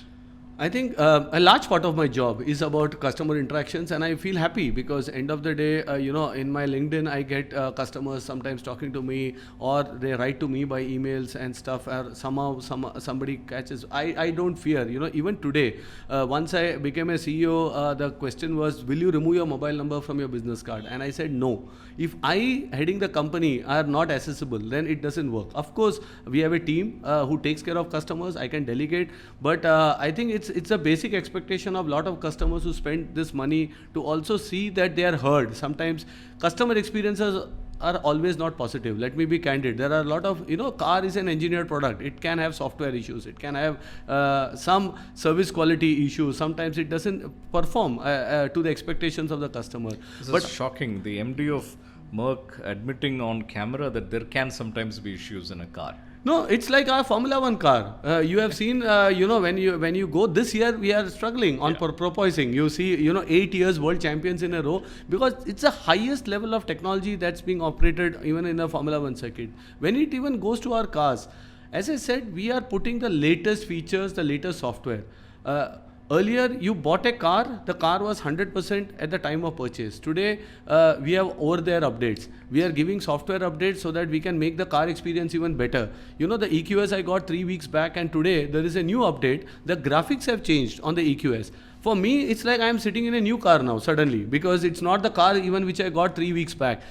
I think a large part of my job is about customer interactions, and I feel happy because end of the day, in my LinkedIn, I get customers sometimes talking to me, or they write to me by emails and stuff, or somehow somebody catches. I don't fear, even today, once I became a CEO, the question was, will you remove your mobile number from your business card? And I said, no. If I, heading the company, are not accessible, then it doesn't work. Of course, we have a team who takes care of customers. I can delegate, but I think it's a basic expectation of a lot of customers who spend this money to also see that they are heard. Sometimes customer experiences are always not positive. Let me be candid. There are a lot of, car is an engineered product. It can have software issues. It can have some service quality issues. Sometimes it doesn't perform to the expectations of the customer. This is shocking. The MD of Merck admitting on camera that there can sometimes be issues in a car. No, it's like our Formula One car. You have seen, when you go this year, we are struggling on porpoising. You see, 8 years world champions in a row, because it's the highest level of technology that's being operated even in a Formula One circuit. When it even goes to our cars, as I said, we are putting the latest features, the latest software. Earlier, you bought a car, the car was 100% at the time of purchase. Today, we have over-the-air updates. We are giving software updates so that we can make the car experience even better. You know, the EQS I got 3 weeks back, and today there is a new update. The graphics have changed on the EQS. For me, it's like I'm sitting in a new car now suddenly, because it's not the car even which I got 3 weeks back.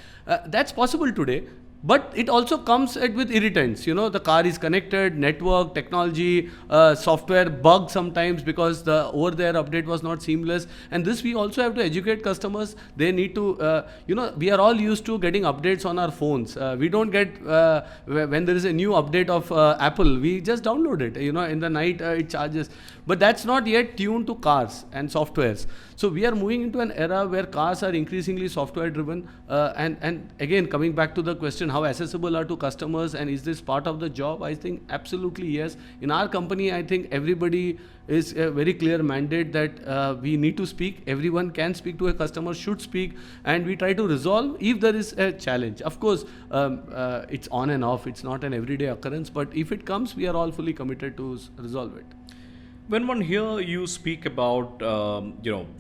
That's possible today. But it also comes with irritants. You know, the car is connected, network, technology, software bug sometimes because the over-the-air update was not seamless. And this we also have to educate customers. They need to, we are all used to getting updates on our phones. We don't get, when there is a new update of Apple, we just download it. You know, in the night it charges. But that's not yet tuned to cars and softwares. So we are moving into an era where cars are increasingly software driven. And again, coming back to the question, how accessible are to customers and is this part of the job? I think absolutely yes. In our company, I think everybody is a very clear mandate that we need to speak. Everyone can speak to a customer, should speak, and we try to resolve if there is a challenge. Of course, it's on and off. It's not an everyday occurrence, but if it comes, we are all fully committed to resolve it. When one hear you speak about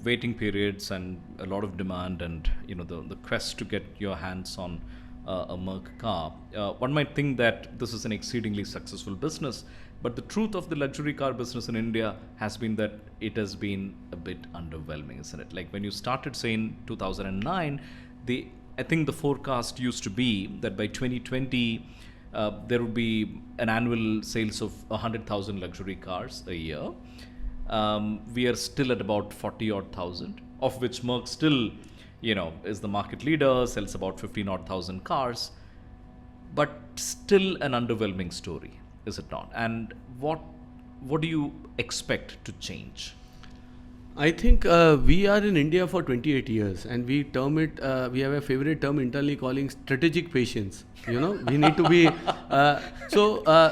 waiting periods and a lot of demand and the quest to get your hands on a Merc car, one might think that this is an exceedingly successful business. But the truth of the luxury car business in India has been that it has been a bit underwhelming, isn't it? Like when you started, say in 2009, I think the forecast used to be that by 2020 there would be an annual sales of 100,000 luxury cars a year. We are still at about 40 odd thousand, of which Merc still, is the market leader, sells about 15 odd thousand cars, but still an underwhelming story, is it not? And what do you expect to change? I think we are in India for 28 years and we term it, we have a favorite term internally calling strategic patience. We need to be,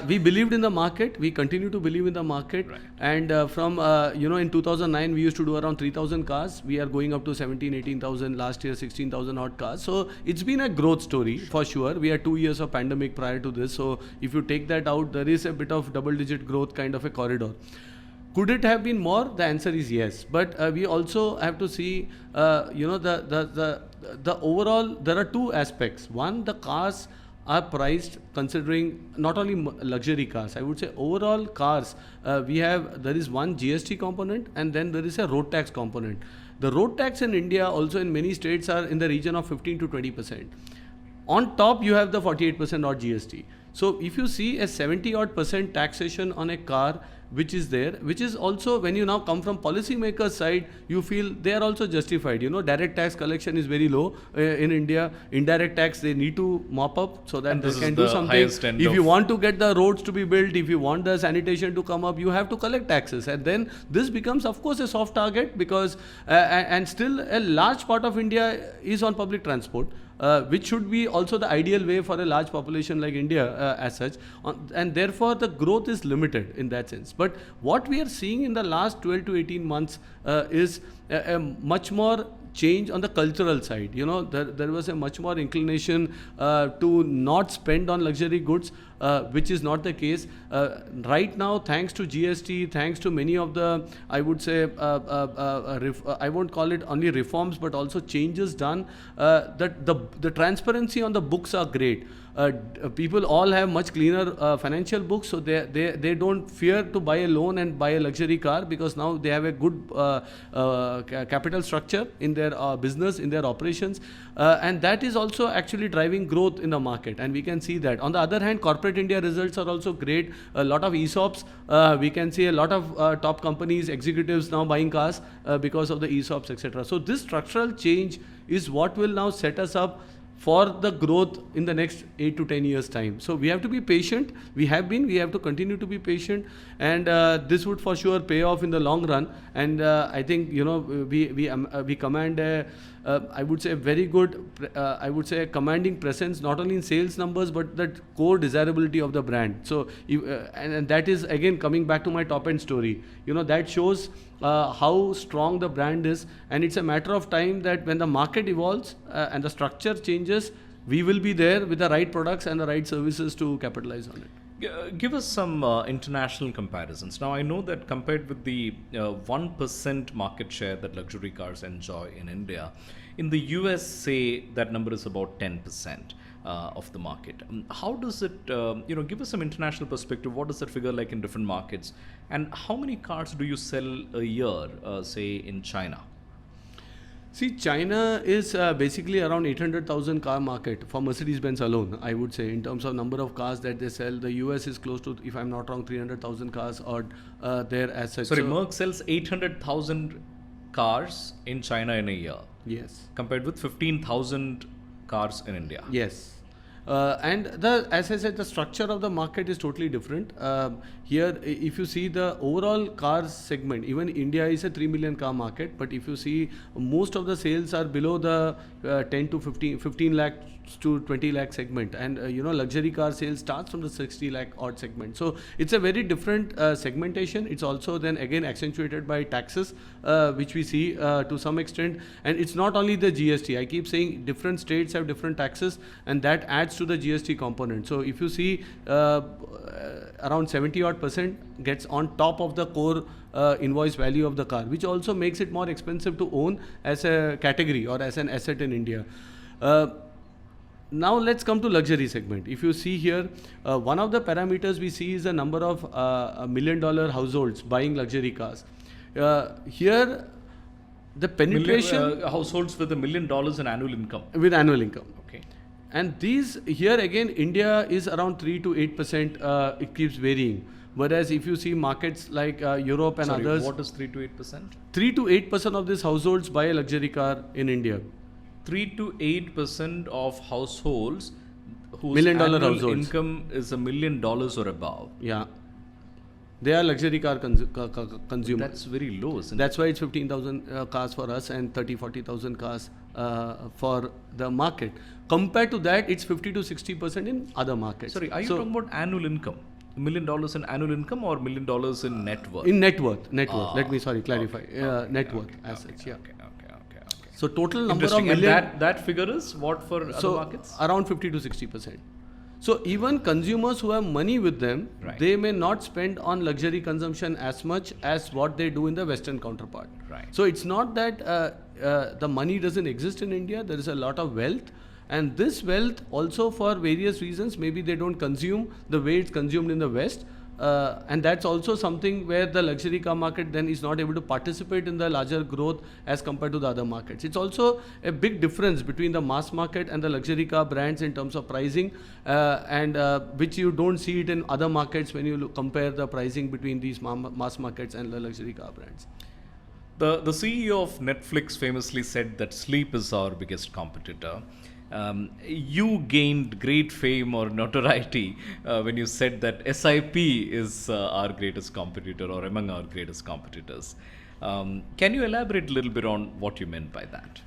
we believed in the market, we continue to believe in the market. Right. And in 2009, we used to do around 3,000 cars. We are going up to 17, 18,000, last year 16,000 odd cars. So it's been a growth story for sure. We had 2 years of pandemic prior to this. So if you take that out, there is a bit of double-digit growth kind of a corridor. Could it have been more? The answer is yes. But we also have to see, the overall, there are two aspects. One, the cars are priced considering not only luxury cars. I would say overall cars, there is one GST component and then there is a road tax component. The road tax in India also in many states are in the region of 15 to 20%. On top, you have the 48% odd GST. So if you see a 70 odd % taxation on a car, which is there, which is also when you now come from policymakers side, you feel they are also justified. Direct tax collection is very low in India. Indirect tax they need to mop up so that they can do something. If you want to get the roads to be built, if you want the sanitation to come up, you have to collect taxes. And then this becomes of course a soft target because, and still a large part of India is on public transport. Which should be also the ideal way for a large population like India as such, and therefore the growth is limited in that sense. But what we are seeing in the last 12 to 18 months is a much more change on the cultural side. There was a much more inclination to not spend on luxury goods, which is not the case. Right now, thanks to GST, thanks to many of the, I would say, I won't call it only reforms, but also changes done, that the transparency on the books are great. People all have much cleaner financial books, so they don't fear to buy a loan and buy a luxury car because now they have a good capital structure in their business, in their operations, and that is also actually driving growth in the market, and we can see that. On the other hand, corporate India results are also great. A lot of ESOPs, we can see a lot of top companies, executives now buying cars because of the ESOPs, etc. So this structural change is what will now set us up for the growth in the next 8 to 10 years time. So we have to be patient. We have to continue to be patient, and this would for sure pay off in the long run. And I think we command I would say a very good, I would say a commanding presence not only in sales numbers but that core desirability of the brand. So and that is again coming back to my top end story. That shows how strong the brand is, and it's a matter of time that when the market evolves and the structure changes, we will be there with the right products and the right services to capitalize on it. Give us some international comparisons. Now, I know that compared with the 1% market share that luxury cars enjoy in India, in the US, say that number is about 10% of the market. How does it, give us some international perspective? What does that figure like in different markets? And how many cars do you sell a year, say, in China? See, China is basically around 800,000 car market for Mercedes-Benz alone, I would say, in terms of number of cars that they sell. The US is close to, if I'm not wrong, 300,000 cars or there as such. Sorry, Merck sells 800,000 cars in China in a year. Yes. Compared with 15,000 cars in India. Yes. And as I said, the structure of the market is totally different. Here, if you see the overall cars segment, even India is a 3 million car market, but if you see most of the sales are below the 10 to 15 lakh to 20 lakh segment, and luxury car sales starts from the 60 lakh odd segment. So it's a very different segmentation. It's also then again accentuated by taxes, which we see to some extent. And it's not only the GST. I keep saying different states have different taxes, and that adds to the GST component. So if you see around 70 odd % gets on top of the core invoice value of the car, which also makes it more expensive to own as a category or as an asset in India. Now let's come to luxury segment. If you see here, one of the parameters we see is the number of $1 million households buying luxury cars. Here, the penetration households with $1 million in annual income. With annual income. Okay. And these here again, India is around 3 to 8%. It keeps varying. Whereas if you see markets like Europe and others, what is 3 to 8%? 3 to 8% of these households buy a luxury car in India. 3 to 8% of households whose $1 million annual households. income is $1 million or above. Yeah. They are luxury car consumers. That's very low, isn't That's why it's 15,000 cars for us and 40,000 cars for the market. Compared to that, it's 50 to 60% in other markets. Sorry, are you talking about annual income? $1 million in annual income or $1 million in net worth? In net worth. Let me clarify. Net worth as such. Yeah. Okay. So total number of million. And that figure is what for other markets? Around 50 to 60%. So even consumers who have money with them, they may not spend on luxury consumption as much as what they do in the Western counterpart. Right. So it's not that the money doesn't exist in India. There is a lot of wealth. And this wealth also for various reasons, maybe they don't consume the way it's consumed in the West. And that's also something where the luxury car market then is not able to participate in the larger growth as compared to the other markets. It's also a big difference between the mass market and the luxury car brands in terms of pricing, and which you don't see it in other markets when you compare the pricing between these mass markets and the luxury car brands. The CEO of Netflix famously said that sleep is our biggest competitor. You gained great fame or notoriety when you said that SIP is our greatest competitor or among our greatest competitors. Can you elaborate a little bit on what you meant by that?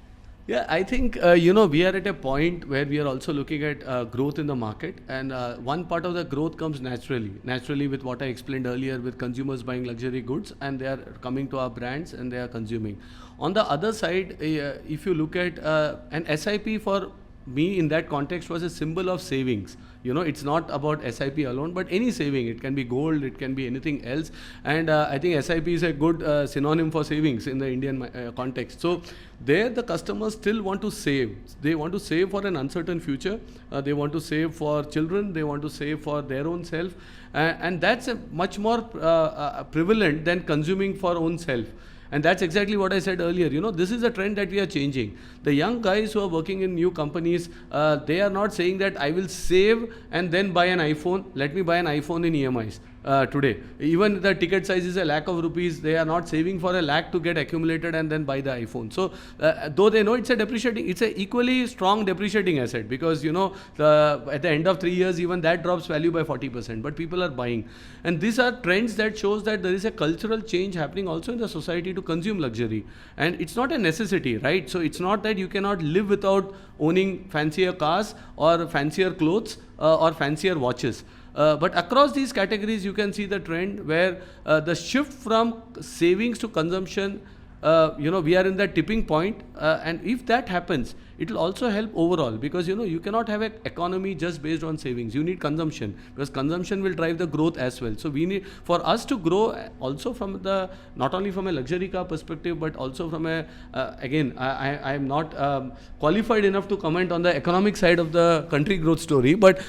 Yeah, I think, we are at a point where we are also looking at growth in the market, and one part of the growth comes naturally with what I explained earlier, with consumers buying luxury goods and they are coming to our brands and they are consuming. On the other side, if you look at an SIP for me in that context was a symbol of savings. It's not about SIP alone, but any saving. It can be gold, it can be anything else. And I think SIP is a good synonym for savings in the Indian context. So there the customers still want to save. They want to save for an uncertain future. They want to save for children. They want to save for their own self. And that's a much more prevalent than consuming for own self. And that's exactly what I said earlier. This is a trend that we are changing. The young guys who are working in new companies, they are not saying that I will save and then buy an iPhone. Let me buy an iPhone in EMIs today. Even the ticket size is ₹1,00,000. They are not saving for ₹1,00,000 to get accumulated and then buy the iPhone. So though they know it's it's an equally strong depreciating asset, because at the end of 3 years, even that drops value by 40%. But people are buying. And these are trends that shows that there is a cultural change happening also in the society to consume luxury. And it's not a necessity, right? So it's not that you cannot live without owning fancier cars or fancier clothes or fancier watches. But across these categories, you can see the trend where the shift from savings to consumption we are in that tipping point, and if that happens, it will also help overall, because you cannot have an economy just based on savings. You need consumption, because consumption will drive the growth as well. So we need, for us to grow also from the, not only from a luxury car perspective, but also from a again, I am not qualified enough to comment on the economic side of the country growth story, but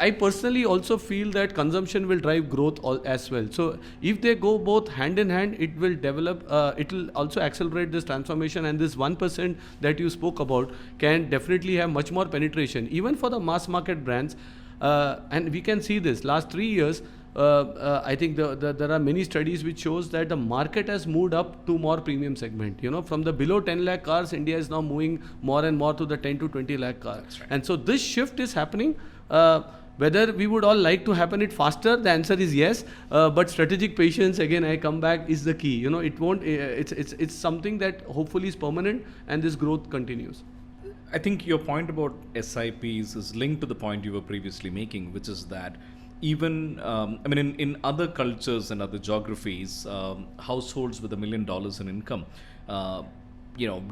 I personally also feel that consumption will drive growth as well. So if they go both hand in hand, it will develop, it will also accelerate this transformation, and this 1% that you spoke about can definitely have much more penetration, even for the mass market brands. And we can see this last 3 years. I think there are many studies which shows that the market has moved up to more premium segment. From the below 10 lakh cars, India is now moving more and more to the 10 to 20 lakh car. That's right. And so this shift is happening. Whether we would all like to happen it faster, the answer is yes. But strategic patience, again, I come back, is the key. It won't. It's something that hopefully is permanent, and this growth continues. I think your point about SIPs is linked to the point you were previously making, which is that even, in other cultures and other geographies, households with $1 million in income,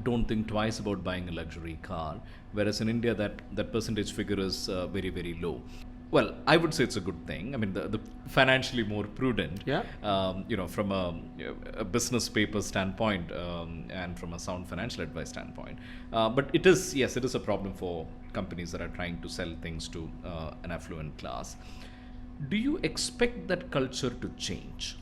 don't think twice about buying a luxury car, whereas in India that percentage figure is very, very low. Well, I would say it's a good thing. The financially more prudent, Yeah. From a business paper standpoint, and from a sound financial advice standpoint. But it is a problem for companies that are trying to sell things to an affluent class. Do you expect that culture to change?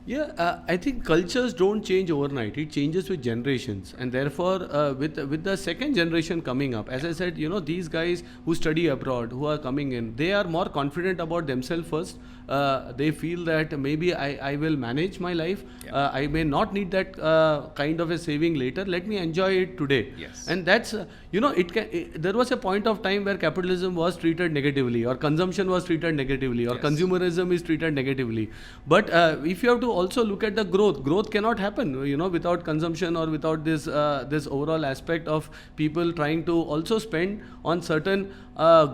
Yeah, I think cultures don't change overnight. It changes with generations, and therefore, with the second generation coming up, as I said, these guys who study abroad, who are coming in, they are more confident about themselves first. They feel that maybe I will manage my life. Yeah. I may not need that kind of a saving later. Let me enjoy it today. Yes. And that's there was a point of time where capitalism was treated negatively, or consumption was treated negatively, or Yes. consumerism is treated negatively. But if you have to also look at the growth cannot happen, without consumption, or without this overall aspect of people trying to also spend on certain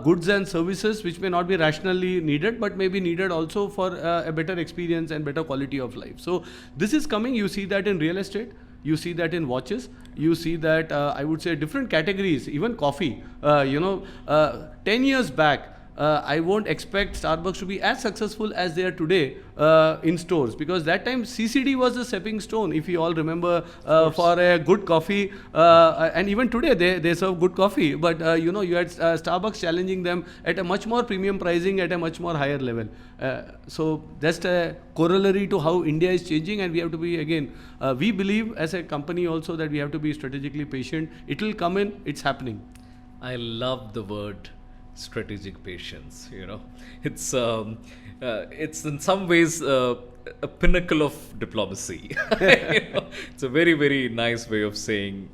goods and services which may not be rationally needed, but may be needed also for a better experience and better quality of life. So this is coming. You see that in real estate. You see that in watches. You see that, I would say, different categories, even coffee. 10 years back, I won't expect Starbucks to be as successful as they are today in stores, because that time CCD was the stepping stone, if you all remember, for a good coffee. And even today they serve good coffee, but you had Starbucks challenging them at a much more premium pricing, at a much more higher level. So that's a corollary to how India is changing, and we have to be, again, we believe as a company also that we have to be strategically patient. It will come in, it's happening. I love the word strategic patience. It's in some ways a pinnacle of diplomacy. It's a very, very nice way of saying,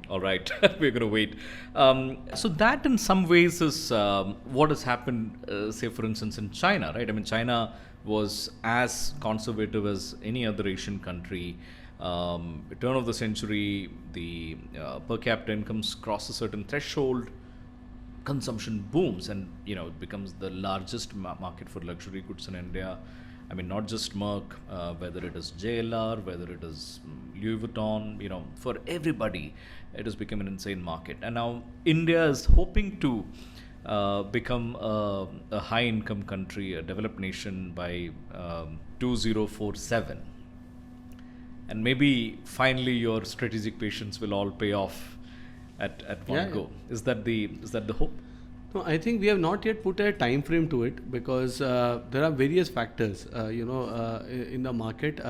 all right, we're going to wait. So that in some ways is what has happened, say for instance in China, right? China was as conservative as any other Asian country. Turn of the century, the per capita incomes cross a certain threshold, consumption booms, and it becomes the largest market for luxury goods in India. Not just Merck, whether it is JLR, whether it is Louis Vuitton, for everybody, it has become an insane market. And now India is hoping to become a high-income country, a developed nation by 2047. And maybe finally your strategic patience will all pay off at one go. Is that the hope? No, I think we have not yet put a time frame to it, because there are various factors, in the market.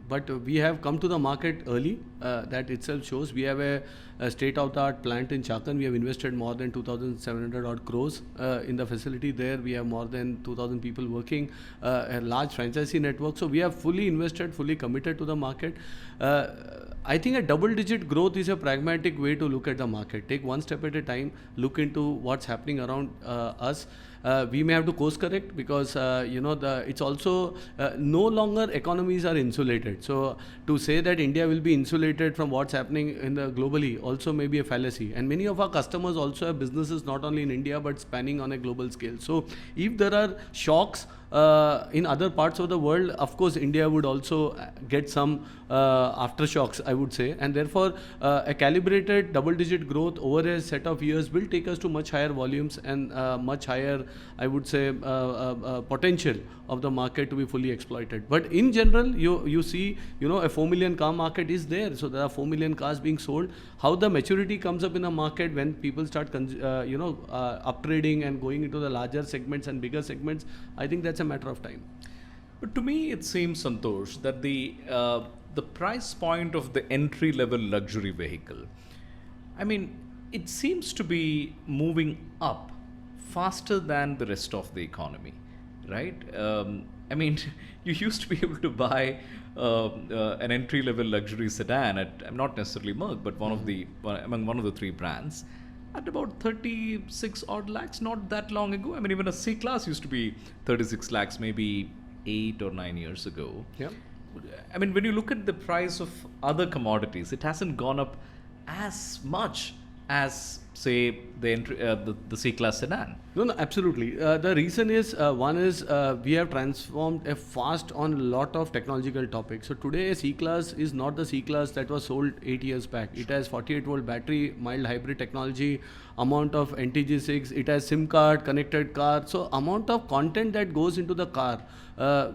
But we have come to the market early. That itself shows. We have a state-of-the-art plant in Chakan. We have invested more than 2,700 odd crores in the facility there. We have more than 2,000 people working, a large franchisee network. So we have fully invested, fully committed to the market. I think a double-digit growth is a pragmatic way to look at the market. Take one step at a time, look into what's happening around us. we may have to course correct because it's also no longer economies are insulated. So to say that India will be insulated from what's happening in the globally also may be a fallacy. And many of our customers also have businesses not only in India but spanning on a global scale. So if there are shocks in other parts of the world, of course, India would also get some aftershocks, I would say, and therefore a calibrated double-digit growth over a set of years will take us to much higher volumes and much higher, I would say, potential of the market to be fully exploited. But in general, you see, a 4 million car market is there, so there are 4 million cars being sold. How the maturity comes up in a market when people start, upgrading and going into the larger segments and bigger segments, I think that's a matter of time. But to me, it seems, Santosh, that the price point of the entry level luxury vehicle, I mean, it seems to be moving up faster than the rest of the economy, right? I mean, you used to be able to buy an entry level luxury sedan at not necessarily Merc, but among one of the three brands, at about 36 odd lakhs not that long ago. I mean, even a C class used to be 36 lakhs maybe 8 or 9 years ago. Yeah. I mean, when you look at the price of other commodities, it hasn't gone up as much as, say, the C class sedan. No, absolutely. The reason is, one is we have transformed fast on a lot of technological topics. So today a C-Class is not the C-Class that was sold 8 years back. It has 48-volt battery, mild hybrid technology, amount of NTG6, it has SIM card, connected car. So amount of content that goes into the car,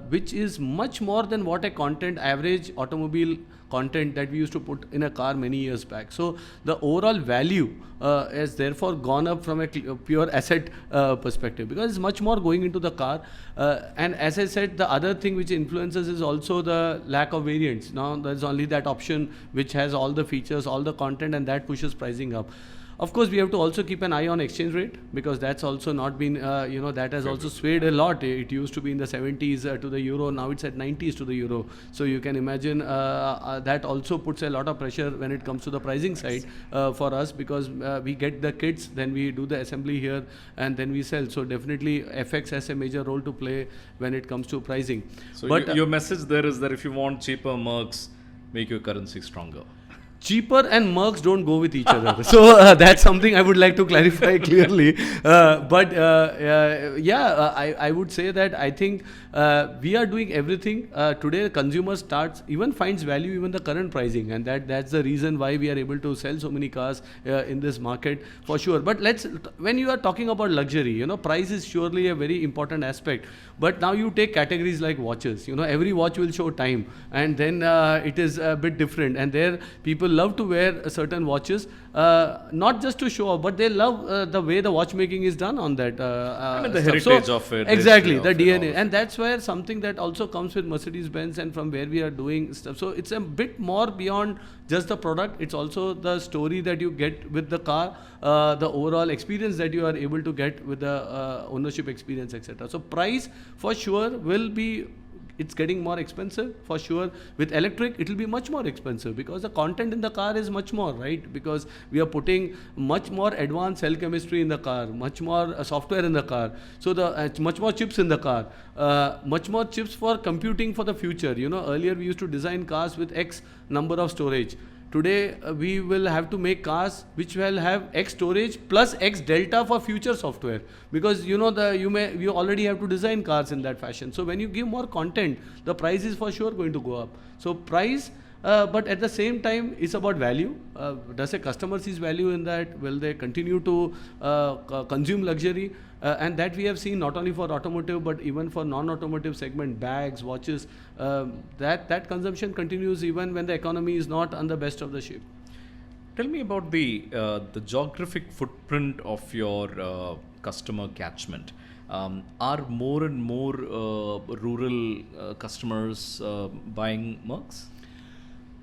which is much more than what a content average automobile content that we used to put in a car many years back. So the overall value has therefore gone up from a pure asset perspective, because it's much more going into the car. And as I said, the other thing which influences is also the lack of variants. Now there's only that option which has all the features, all the content, and that pushes pricing up. Of course, we have to also keep an eye on exchange rate, because that's also not been, that has also swayed a lot. It used to be in the 70s to the euro, now it's at 90s to the euro. So you can imagine that also puts a lot of pressure when it comes to the pricing side for us, because we get the kits, then we do the assembly here, and then we sell. So definitely FX has a major role to play when it comes to pricing. So but your message there is that if you want cheaper Mercs, make your currency stronger. Cheaper and Mercs don't go with each other. So that's something I would like to clarify clearly. I would say that I think we are doing everything. Today the consumer finds value even the current pricing, and that's the reason why we are able to sell so many cars in this market for sure. But when you are talking about luxury, price is surely a very important aspect. But now you take categories like watches. Every watch will show time, and then it is a bit different. And there people love to wear certain watches, not just to show off, but they love the way the watchmaking is done on that. The heritage of it. Exactly, the DNA. And that's where something that also comes with Mercedes-Benz and from where we are doing stuff. So it's a bit more beyond just the product. It's also the story that you get with the car, the overall experience that you are able to get with the ownership experience, etc. So price for sure will be, it's getting more expensive for sure. With electric, it will be much more expensive because the content in the car is much more, right? Because we are putting much more advanced cell chemistry in the car, much more software in the car. So much more chips in the car, much more chips for computing for the future. Earlier we used to design cars with X number of storage. Today we will have to make cars which will have X storage plus X delta for future software, because you already have to design cars in that fashion. So when you give more content, the price is for sure going to go up. So price, but at the same time, it's about value. Does a customer sees value in that? Will they continue to consume luxury? And that we have seen not only for automotive but even for non-automotive segment, bags, watches, that consumption continues even when the economy is not on the best of the shape. Tell me about the geographic footprint of your customer catchment. Are more and more rural customers buying Mercs?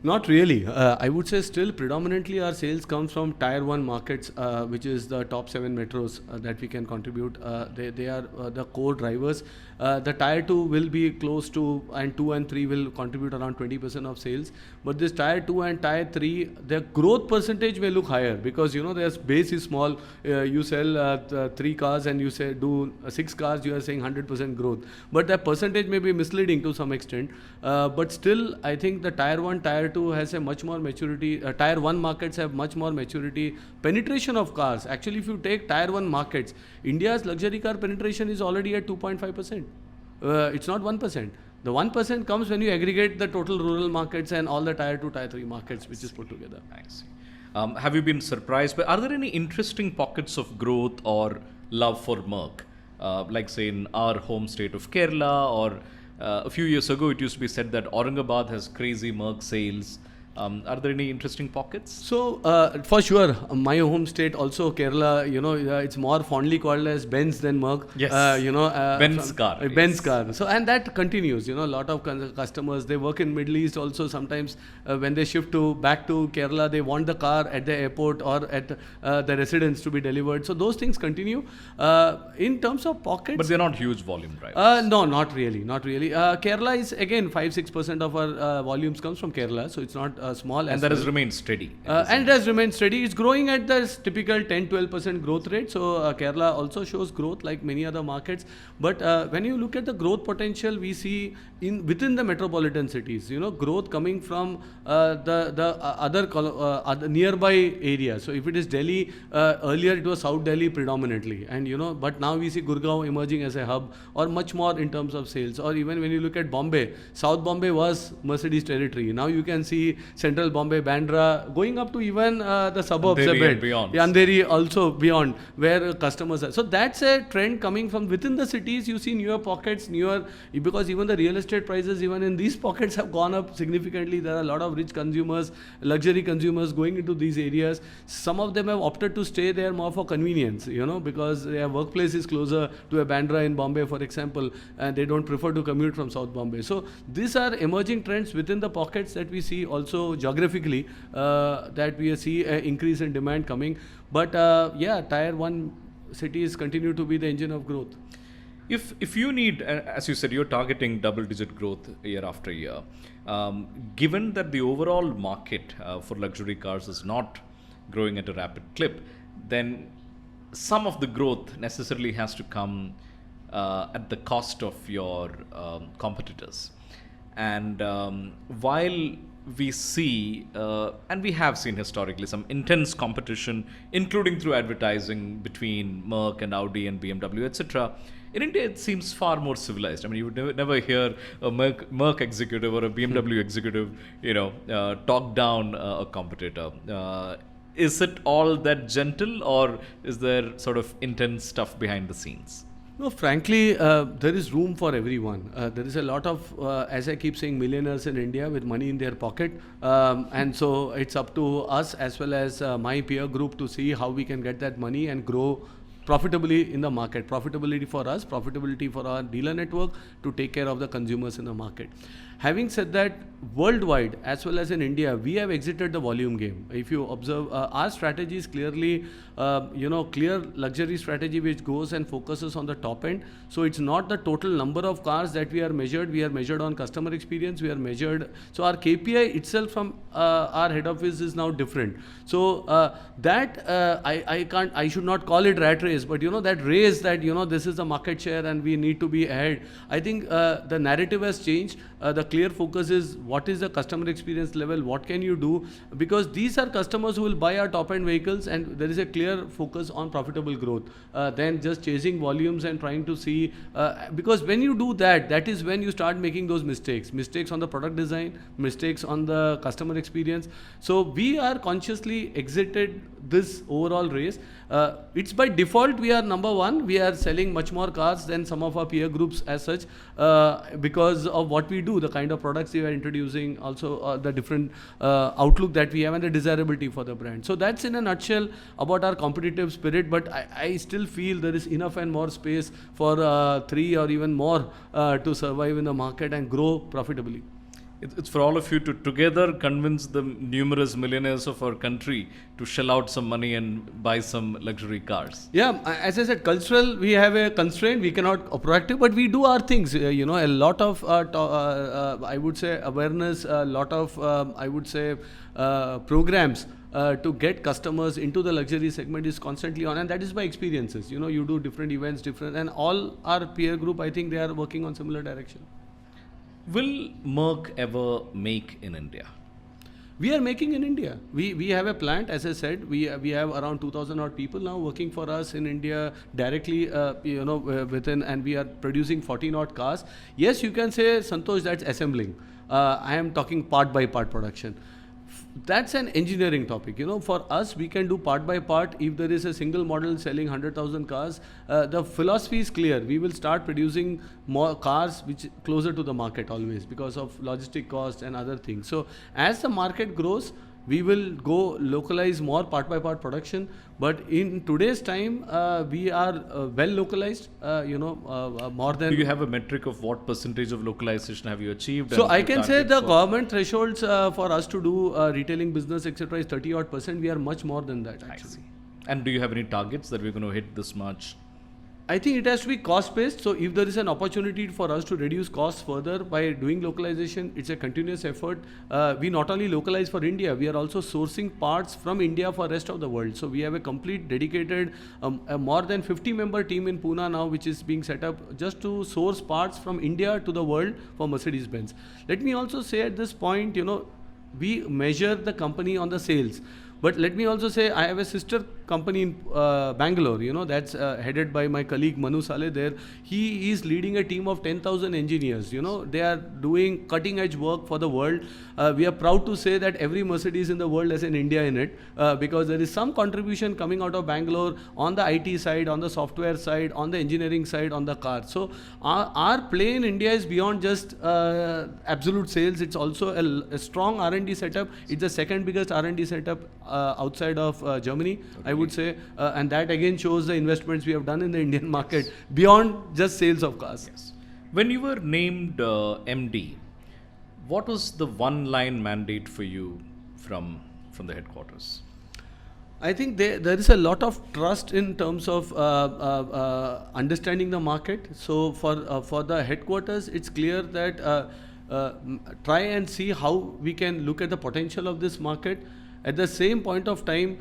Not really. I would say still predominantly our sales comes from tier 1 markets, which is the top 7 metros that we can contribute. They are the core drivers. The tier 2 will be close to, and 2 and 3 will contribute around 20% of sales. But this tier 2 and tier 3, their growth percentage may look higher because their base is small. You sell 3 cars and you say do 6 cars, you are saying 100% growth. But the percentage may be misleading to some extent. But still, I think the tier 1, tier 2 has a much more maturity. Tier 1 markets have much more maturity. Penetration of cars. Actually, if you take tier 1 markets, India's luxury car penetration is already at 2.5%. It's not 1%. The 1% comes when you aggregate the total rural markets and all the tier 2, tier 3 markets, which is put together. I see. Have you been surprised are there any interesting pockets of growth or love for Merc? Like say in our home state of Kerala, or a few years ago it used to be said that Aurangabad has crazy Merc sales. Are there any interesting pockets? So, for sure, my home state also Kerala, it's more fondly called as Benz than Merc. Yes. Benz car. Benz car. So, and that continues, a lot of customers, they work in Middle East also. Sometimes when they shift back to Kerala, they want the car at the airport or at the residence to be delivered. So, those things continue. In terms of pockets. But they're not huge volume drivers. No, not really. Kerala is again 5-6% of our volumes comes from Kerala. So, it's not small. And that has remained steady. And it has remained steady. It's growing at the typical 10-12% growth rate. So Kerala also shows growth like many other markets. But when you look at the growth potential, we see within the metropolitan cities, growth coming from the other nearby areas. So if it is Delhi, earlier it was South Delhi predominantly, and but now we see Gurgaon emerging as a hub, or much more in terms of sales. Or even when you look at Bombay, South Bombay was Mercedes territory. Now you can see Central Bombay, Bandra, going up to even the suburbs a bit. Beyond. Andheri also beyond, where customers are. So that's a trend coming from within the cities. You see newer pockets, because even the real estate prices even in these pockets have gone up significantly. There are a lot of rich consumers, luxury consumers going into these areas. Some of them have opted to stay there more for convenience, because their workplace is closer to a Bandra in Bombay, for example, and they don't prefer to commute from South Bombay. So these are emerging trends within the pockets that we see also geographically, that we see an increase in demand coming. But tier 1 cities continue to be the engine of growth. If you need, as you said, you're targeting double-digit growth year after year. Given that the overall market for luxury cars is not growing at a rapid clip, then some of the growth necessarily has to come at the cost of your competitors. And while we see, and we have seen historically, some intense competition, including through advertising between Merc and Audi and BMW, etc. In India, it seems far more civilized. I mean, you would never hear a Merc executive or a BMW executive, talk down a competitor. Is it all that gentle, or is there sort of intense stuff behind the scenes? No, frankly, there is room for everyone. There is a lot of, as I keep saying, millionaires in India with money in their pocket. And so it's up to us as well as my peer group to see how we can get that money and grow profitably in the market. Profitability for us, profitability for our dealer network to take care of the consumers in the market. Having said that, worldwide as well as in India, we have exited the volume game. If you observe, our strategy is clearly, clear luxury strategy which goes and focuses on the top end. So it's not the total number of cars that we are measured on customer experience, we are measured. So our KPI itself from our head office is now different. So I should not call it rat race, but that race that, this is the market share and we need to be ahead. I think the narrative has changed. The clear focus is what is the customer experience level, what can you do, because these are customers who will buy our top end vehicles, and there is a clear focus on profitable growth than just chasing volumes and trying to see, because when you do that, that is when you start making those mistakes on the product design, mistakes on the customer experience. So we are consciously exited this overall race. It's by default we are number one. We are selling much more cars than some of our peer groups as such, because of what we do, the kind of products we are introducing, also the different outlook that we have and the desirability for the brand. So that's in a nutshell about our competitive spirit, but I still feel there is enough and more space for 3 or even more to survive in the market and grow profitably. It's for all of you to together convince the numerous millionaires of our country to shell out some money and buy some luxury cars. Yeah, as I said, cultural, we have a constraint. We cannot proactive, but we do our things. A lot of, I would say, awareness, a lot of, I would say, programs to get customers into the luxury segment is constantly on, and that is by experiences. You do different events, and all our peer group, I think they are working on similar direction. Will Merck ever make in India? We are making in India. We have a plant, as I said. We have around 2,000 odd people now working for us in India directly. Within, and we are producing 14 odd cars. Yes, you can say, Santosh, that's assembling. I am talking part by part production. That's an engineering topic. For us, we can do part by part. If there is a single model selling 100,000 cars, the philosophy is clear. We will start producing more cars which closer to the market always because of logistic cost and other things. So as the market grows, we will go localize more part by part production. But in today's time, we are well localized, more than... Do you have a metric of what percentage of localization have you achieved? So I can say the government thresholds for us to do retailing business, etc. is 30 odd %. We are much more than that, actually. I see. And do you have any targets that we're going to hit this much? I think it has to be cost based. So if there is an opportunity for us to reduce costs further by doing localization, it's a continuous effort. We not only localize for India, we are also sourcing parts from India for rest of the world. So we have a complete dedicated, a more than 50-member team in Pune now, which is being set up just to source parts from India to the world for Mercedes-Benz. Let me also say at this point, we measure the company on the sales. But let me also say, I have a sister company in Bangalore, that's headed by my colleague Manu Saleh there. He is leading a team of 10,000 engineers. They are doing cutting edge work for the world. We are proud to say that every Mercedes in the world has an India in it because there is some contribution coming out of Bangalore on the IT side, on the software side, on the engineering side, on the car. So our play in India is beyond just absolute sales. It's also a strong R&D setup. It's the second biggest R&D setup outside of Germany, okay. I would say, and that again shows the investments we have done in the Indian market beyond just sales of cars. Yes. When you were named MD, what was the one-line mandate for you from the headquarters? I think there is a lot of trust in terms of understanding the market. So for the headquarters, it's clear that try and see how we can look at the potential of this market. At the same point of time,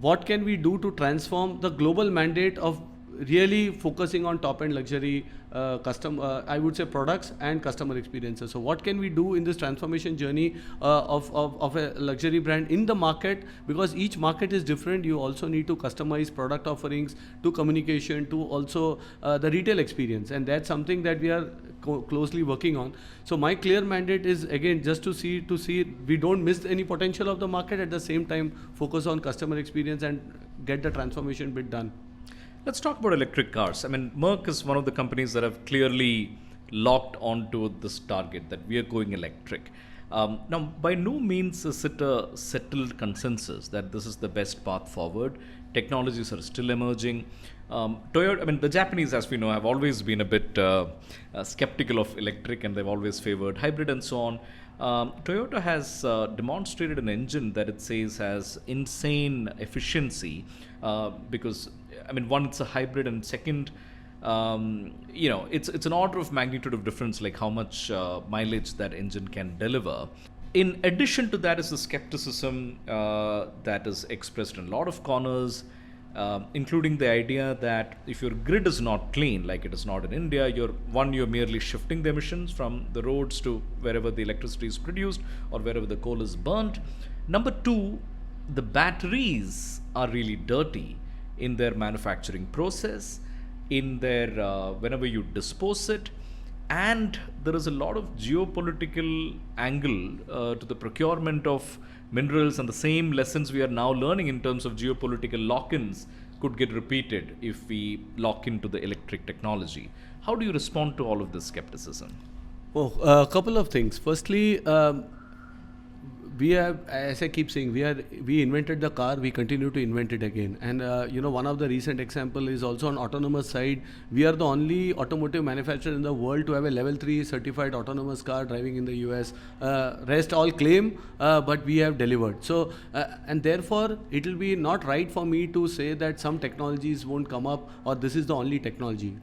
what can we do to transform the global mandate of really focusing on top-end luxury I would say products and customer experiences. So what can we do in this transformation journey of a luxury brand in the market? Because each market is different. You also need to customize product offerings to communication to also the retail experience, and that's something that we are closely working on. So my clear mandate is again just to see we don't miss any potential of the market, at the same time focus on customer experience and get the transformation bit done. Let's talk about electric cars. I mean, Merck is one of the companies that have clearly locked onto this target that we are going electric. Now, by no means is it a settled consensus that this is the best path forward. Technologies are still emerging. Toyota, I mean, the Japanese, as we know, have always been a bit skeptical of electric, and they've always favored hybrid and so on. Toyota has demonstrated an engine that it says has insane efficiency because, I mean, one, it's a hybrid, and second, it's an order of magnitude of difference, like how much mileage that engine can deliver. In addition to that is the skepticism that is expressed in a lot of corners, including the idea that if your grid is not clean, like it is not in India, you're merely shifting the emissions from the roads to wherever the electricity is produced or wherever the coal is burnt. Number two, the batteries are really dirty in their manufacturing process, in their whenever you dispose it, and there is a lot of geopolitical angle to the procurement of minerals, and the same lessons we are now learning in terms of geopolitical lock-ins could get repeated if we lock into the electric technology. How do you respond to all of this skepticism? A couple of things. Firstly, we have, as I keep saying, we invented the car, we continue to invent it again. And one of the recent example is also on autonomous side. We are the only automotive manufacturer in the world to have a level 3 certified autonomous car driving in the US. Rest all claim, but we have delivered. So, and therefore, it will be not right for me to say that some technologies won't come up or this is the only technology.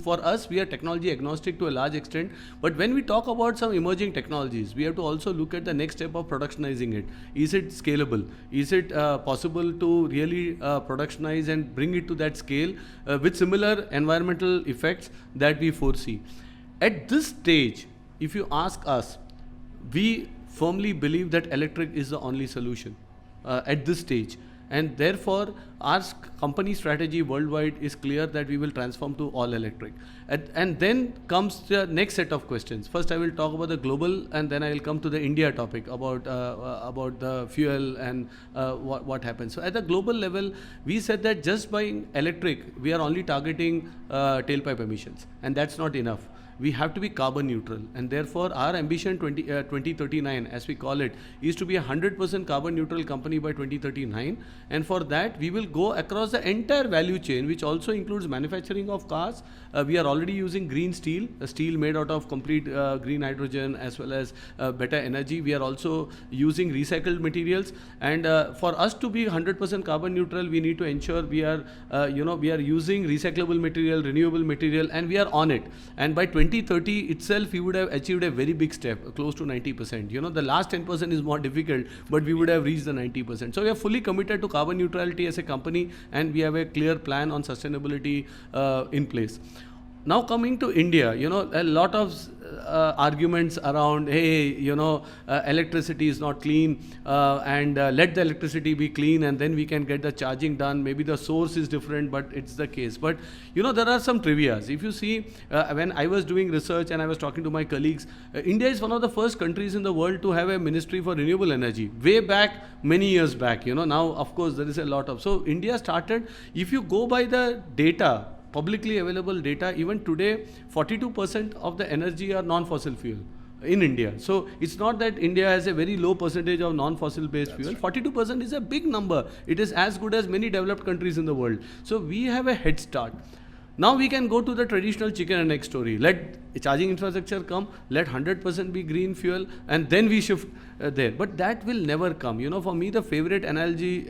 For us, we are technology agnostic to a large extent. But when we talk about some emerging technologies, we have to also look at the next step of productionizing it. Is it scalable? Is it possible to really productionize and bring it to that scale with similar environmental effects that we foresee? At this stage, if you ask us, we firmly believe that electric is the only solution at this stage. And therefore, our company strategy worldwide is clear that we will transform to all electric. And then comes the next set of questions. First, I will talk about the global, and then I will come to the India topic about the fuel and what happens. So at the global level, we said that just buying electric, we are only targeting tailpipe emissions, and that's not enough. We have to be carbon neutral, and therefore our ambition 2039, as we call it, is to be 100% carbon neutral company by 2039. And for that, we will go across the entire value chain, which also includes manufacturing of cars. We are already using green steel, a steel made out of complete green hydrogen as well as better energy. We are also using recycled materials, and for us to be 100% carbon neutral, we need to ensure we are using recyclable material, renewable material, and we are on it. And by 2030 itself, we would have achieved a very big step, close to 90%. The last 10% is more difficult, but we would have reached the 90%. So we are fully committed to carbon neutrality as a company, and we have a clear plan on sustainability in place. Now coming to India, a lot of arguments around, hey, electricity is not clean, and let the electricity be clean, and then we can get the charging done. Maybe the source is different, but it's the case. But there are some trivias. If you see, when I was doing research and I was talking to my colleagues, India is one of the first countries in the world to have a ministry for renewable energy. Way back, many years back. Now of course there is a lot of. So India started. If you go by the data, publicly available data, even today, 42% of the energy are non-fossil fuel in India. So it's not that India has a very low percentage of non-fossil based fuel. Right. 42% is a big number. It is as good as many developed countries in the world. So we have a head start. Now we can go to the traditional chicken and egg story. Let charging infrastructure come, let 100% be green fuel, and then we shift there. But that will never come. For me, the favorite analogy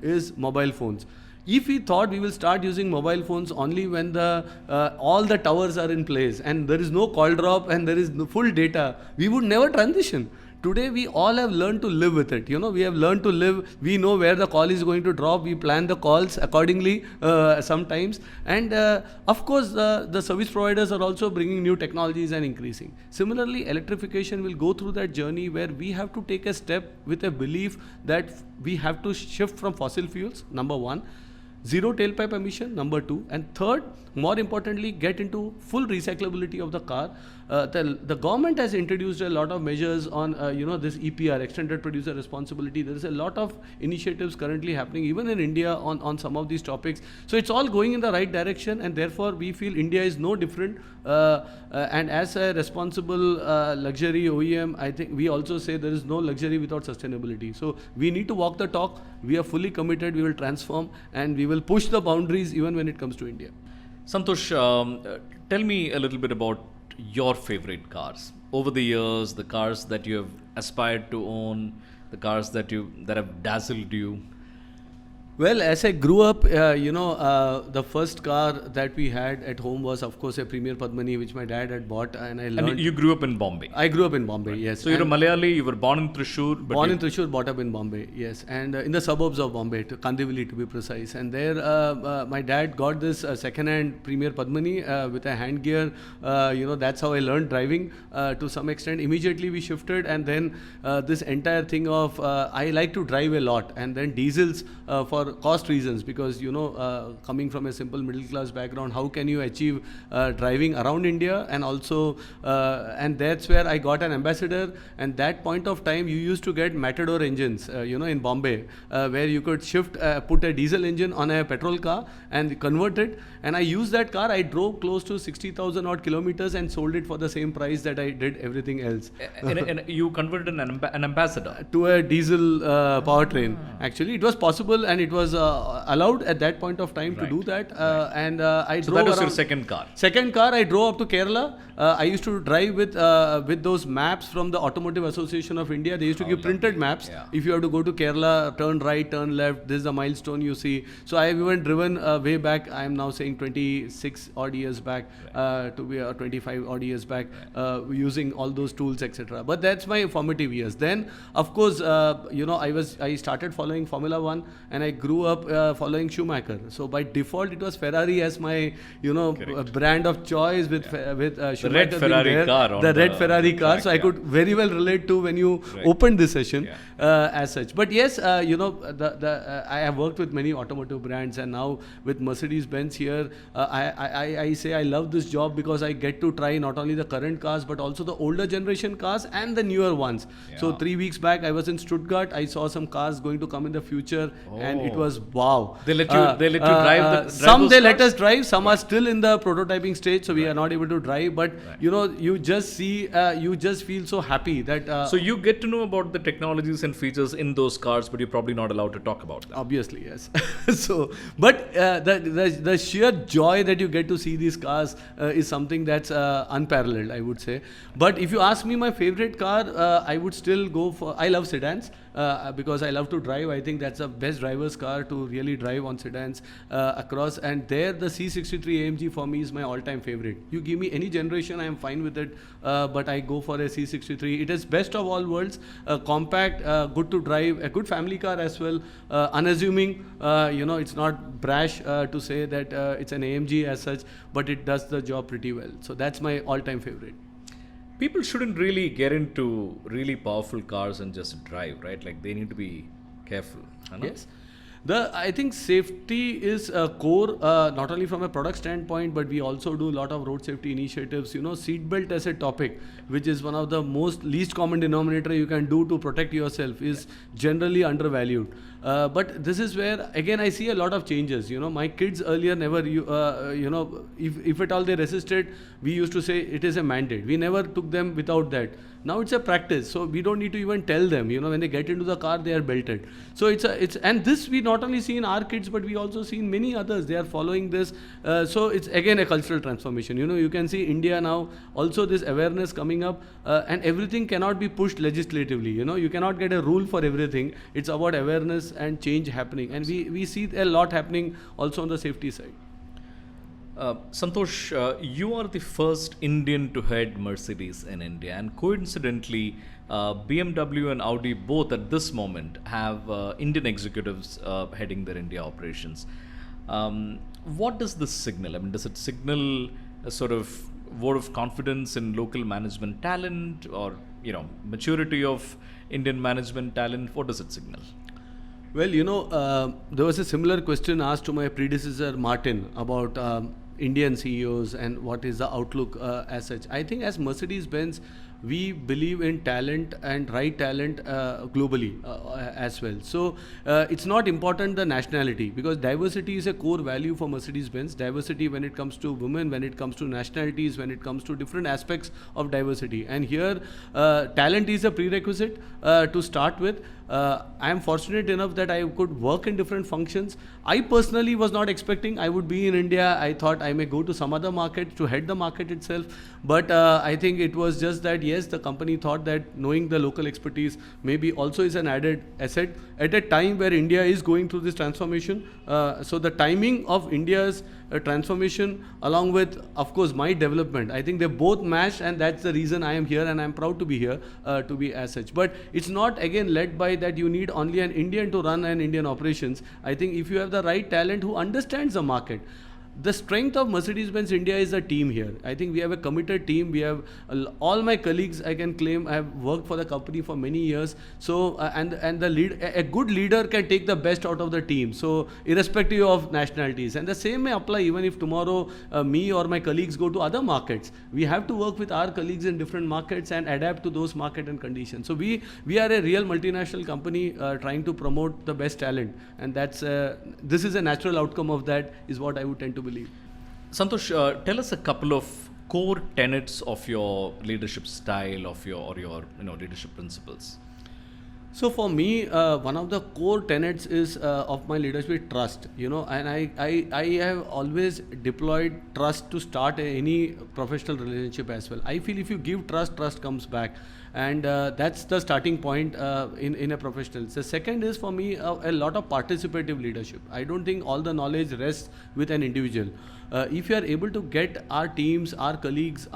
is mobile phones. If we thought we will start using mobile phones only when all the towers are in place and there is no call drop and there is no full data, we would never transition. Today we all have learned to live with it. We have learned to live. We know where the call is going to drop. We plan the calls accordingly sometimes. And of course, the service providers are also bringing new technologies and increasing. Similarly, electrification will go through that journey where we have to take a step with a belief that we have to shift from fossil fuels, number one. Zero tailpipe emission, number two. And third, more importantly, get into full recyclability of the car. The government has introduced a lot of measures on, this EPR, Extended Producer Responsibility. There is a lot of initiatives currently happening, even in India, on some of these topics. So it's all going in the right direction, and therefore we feel India is no different. And as a responsible luxury OEM, I think we also say there is no luxury without sustainability. So we need to walk the talk. We are fully committed. We will transform, and we will push the boundaries even when it comes to India. Santosh, tell me a little bit about your favorite cars. Over the years, the cars that you have aspired to own, the cars that have dazzled you. Well, as I grew up, the first car that we had at home was, of course, a Premier Padmini, which my dad had bought, and I learned. And you grew up in Bombay. I grew up in Bombay, right. Yes. So you're a Malayali. You were born in Thrissur. Born in Thrissur, brought up in Bombay, yes, and in the suburbs of Bombay, Kandivali to be precise. And there, my dad got this second-hand Premier Padmini with a hand gear. That's how I learned driving to some extent. Immediately we shifted, and then this entire thing of I like to drive a lot, and then diesels for for cost reasons, because coming from a simple middle class background, how can you achieve driving around India, and also and that's where I got an ambassador. And that point of time you used to get Matador engines in Bombay, where you could shift put a diesel engine on a petrol car and convert it, and I used that car. I drove close to 60,000 odd kilometers and sold it for the same price that I did everything else. And you converted an ambassador to a diesel powertrain. Actually, it was possible, and it was allowed at that point of time to do that. And I drove. That was your second car. Second car, I drove up to Kerala. I used to drive with those maps from the Automotive Association of India. They used to give printed maps. Yeah. If you have to go to Kerala, turn right, turn left. This is the milestone you see. So I have even driven way back. I am now saying 26 odd years back, to be 25 odd years back, using all those tools, etc. But that's my formative years. Then, of course, I started following Formula One, and I grew up following Schumacher. So by default, it was Ferrari as my brand of choice, with Schumacher, the red Ferrari car. The red Ferrari car. So I could very well relate to when you opened this session as such. But yes, I have worked with many automotive brands, and now with Mercedes-Benz here, I say I love this job because I get to try not only the current cars but also the older generation cars and the newer ones. So 3 weeks back, I was in Stuttgart. I saw some cars going to come in the future, and it was wow. They let you drive some they let us drive. Some are still in the prototyping stage, so we are not able to drive. But you just see, you just feel so happy that. So you get to know about the technologies and features in those cars, but you're probably not allowed to talk about them. Obviously, yes. But the sheer joy that you get to see these cars is something that's unparalleled, I would say. But if you ask me my favorite car, I would still go for. I love sedans. Because I love to drive. I think that's the best driver's car to really drive on sedans across. And there, the C63 AMG for me is my all-time favorite. You give me any generation, I am fine with it. But I go for a C63. It is best of all worlds. Compact, good to drive, a good family car as well. Unassuming, it's not brash to say that it's an AMG as such, but it does the job pretty well. So that's my all-time favorite. People shouldn't really get into really powerful cars and just drive, right? Like, they need to be careful. Yes. I think safety is core, not only from a product standpoint, but we also do a lot of road safety initiatives. Seatbelt as a topic, which is one of the most least common denominator you can do to protect yourself, is generally undervalued. But this is where, again, I see a lot of changes. My kids earlier never, if at all they resisted, we used to say it is a mandate. We never took them without that. Now it's a practice, so we don't need to even tell them. When they get into the car, they are belted. So and this we not only see in our kids, but we also see in many others. They are following this. So it's again a cultural transformation. You can see India now also this awareness coming up, and everything cannot be pushed legislatively. You cannot get a rule for everything. It's about awareness and change happening, and we see a lot happening also on the safety side. Santosh, you are the first Indian to head Mercedes in India, and coincidentally, BMW and Audi both at this moment have Indian executives heading their India operations. What does this signal? I mean, does it signal a sort of vote of confidence in local management talent, or maturity of Indian management talent? What does it signal? Well, there was a similar question asked to my predecessor Martin about Indian CEOs and what is the outlook as such. I think as Mercedes-Benz, we believe in talent and right talent globally as well. So it's not important the nationality, because diversity is a core value for Mercedes-Benz. Diversity when it comes to women, when it comes to nationalities, when it comes to different aspects of diversity. And here talent is a prerequisite to start with. I am fortunate enough that I could work in different functions. I personally was not expecting I would be in India. I thought I may go to some other market to head the market itself. But I think it was just that, yes, the company thought that knowing the local expertise maybe also is an added asset at a time where India is going through this transformation. So the timing of India's transformation along with, of course, my development, I think they both matched, and that's the reason I am here, and I'm proud to be here to be as such. But it's not again led by that you need only an Indian to run an Indian operations. I think if you have the right talent who understands the market, The strength of Mercedes-Benz India is the team here. I think we have a committed team. We have all my colleagues, I can claim, I have worked for the company for many years. So and the a good leader can take the best out of the team. So irrespective of nationalities, and the same may apply even if tomorrow me or my colleagues go to other markets. We have to work with our colleagues in different markets and adapt to those market and conditions. So we are a real multinational company trying to promote the best talent, and that's this is a natural outcome of that, is what I would tend to believe. Santosh, tell us a couple of core tenets of your leadership style, of your leadership principles. So for me, one of the core tenets is of my leadership, trust. And I have always deployed trust to start any professional relationship as well. I feel if you give trust, trust comes back, and that's the starting point in a professional. The second is for me a lot of participative leadership. I don't think all the knowledge rests with an individual. If you are able to get our teams, our colleagues,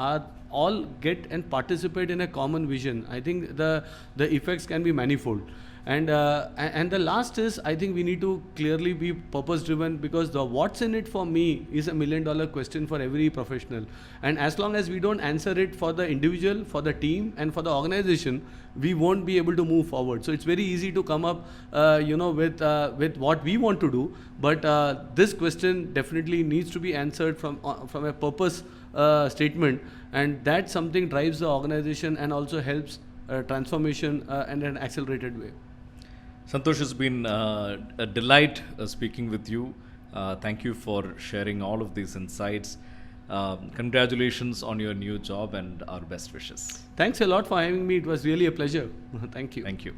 all get and participate in a common vision, I think the effects can be manifold. And the last is, I think we need to clearly be purpose driven, because the what's in it for me is $1 million question for every professional. And as long as we don't answer it for the individual, for the team, and for the organization, we won't be able to move forward. So it's very easy to come up with what we want to do, but this question definitely needs to be answered from a purpose statement, and that something drives the organization and also helps transformation in an accelerated way. Santosh, has been a delight speaking with you. Thank you for sharing all of these insights. Congratulations on your new job and our best wishes. Thanks a lot for having me. It was really a pleasure. Thank you. Thank you.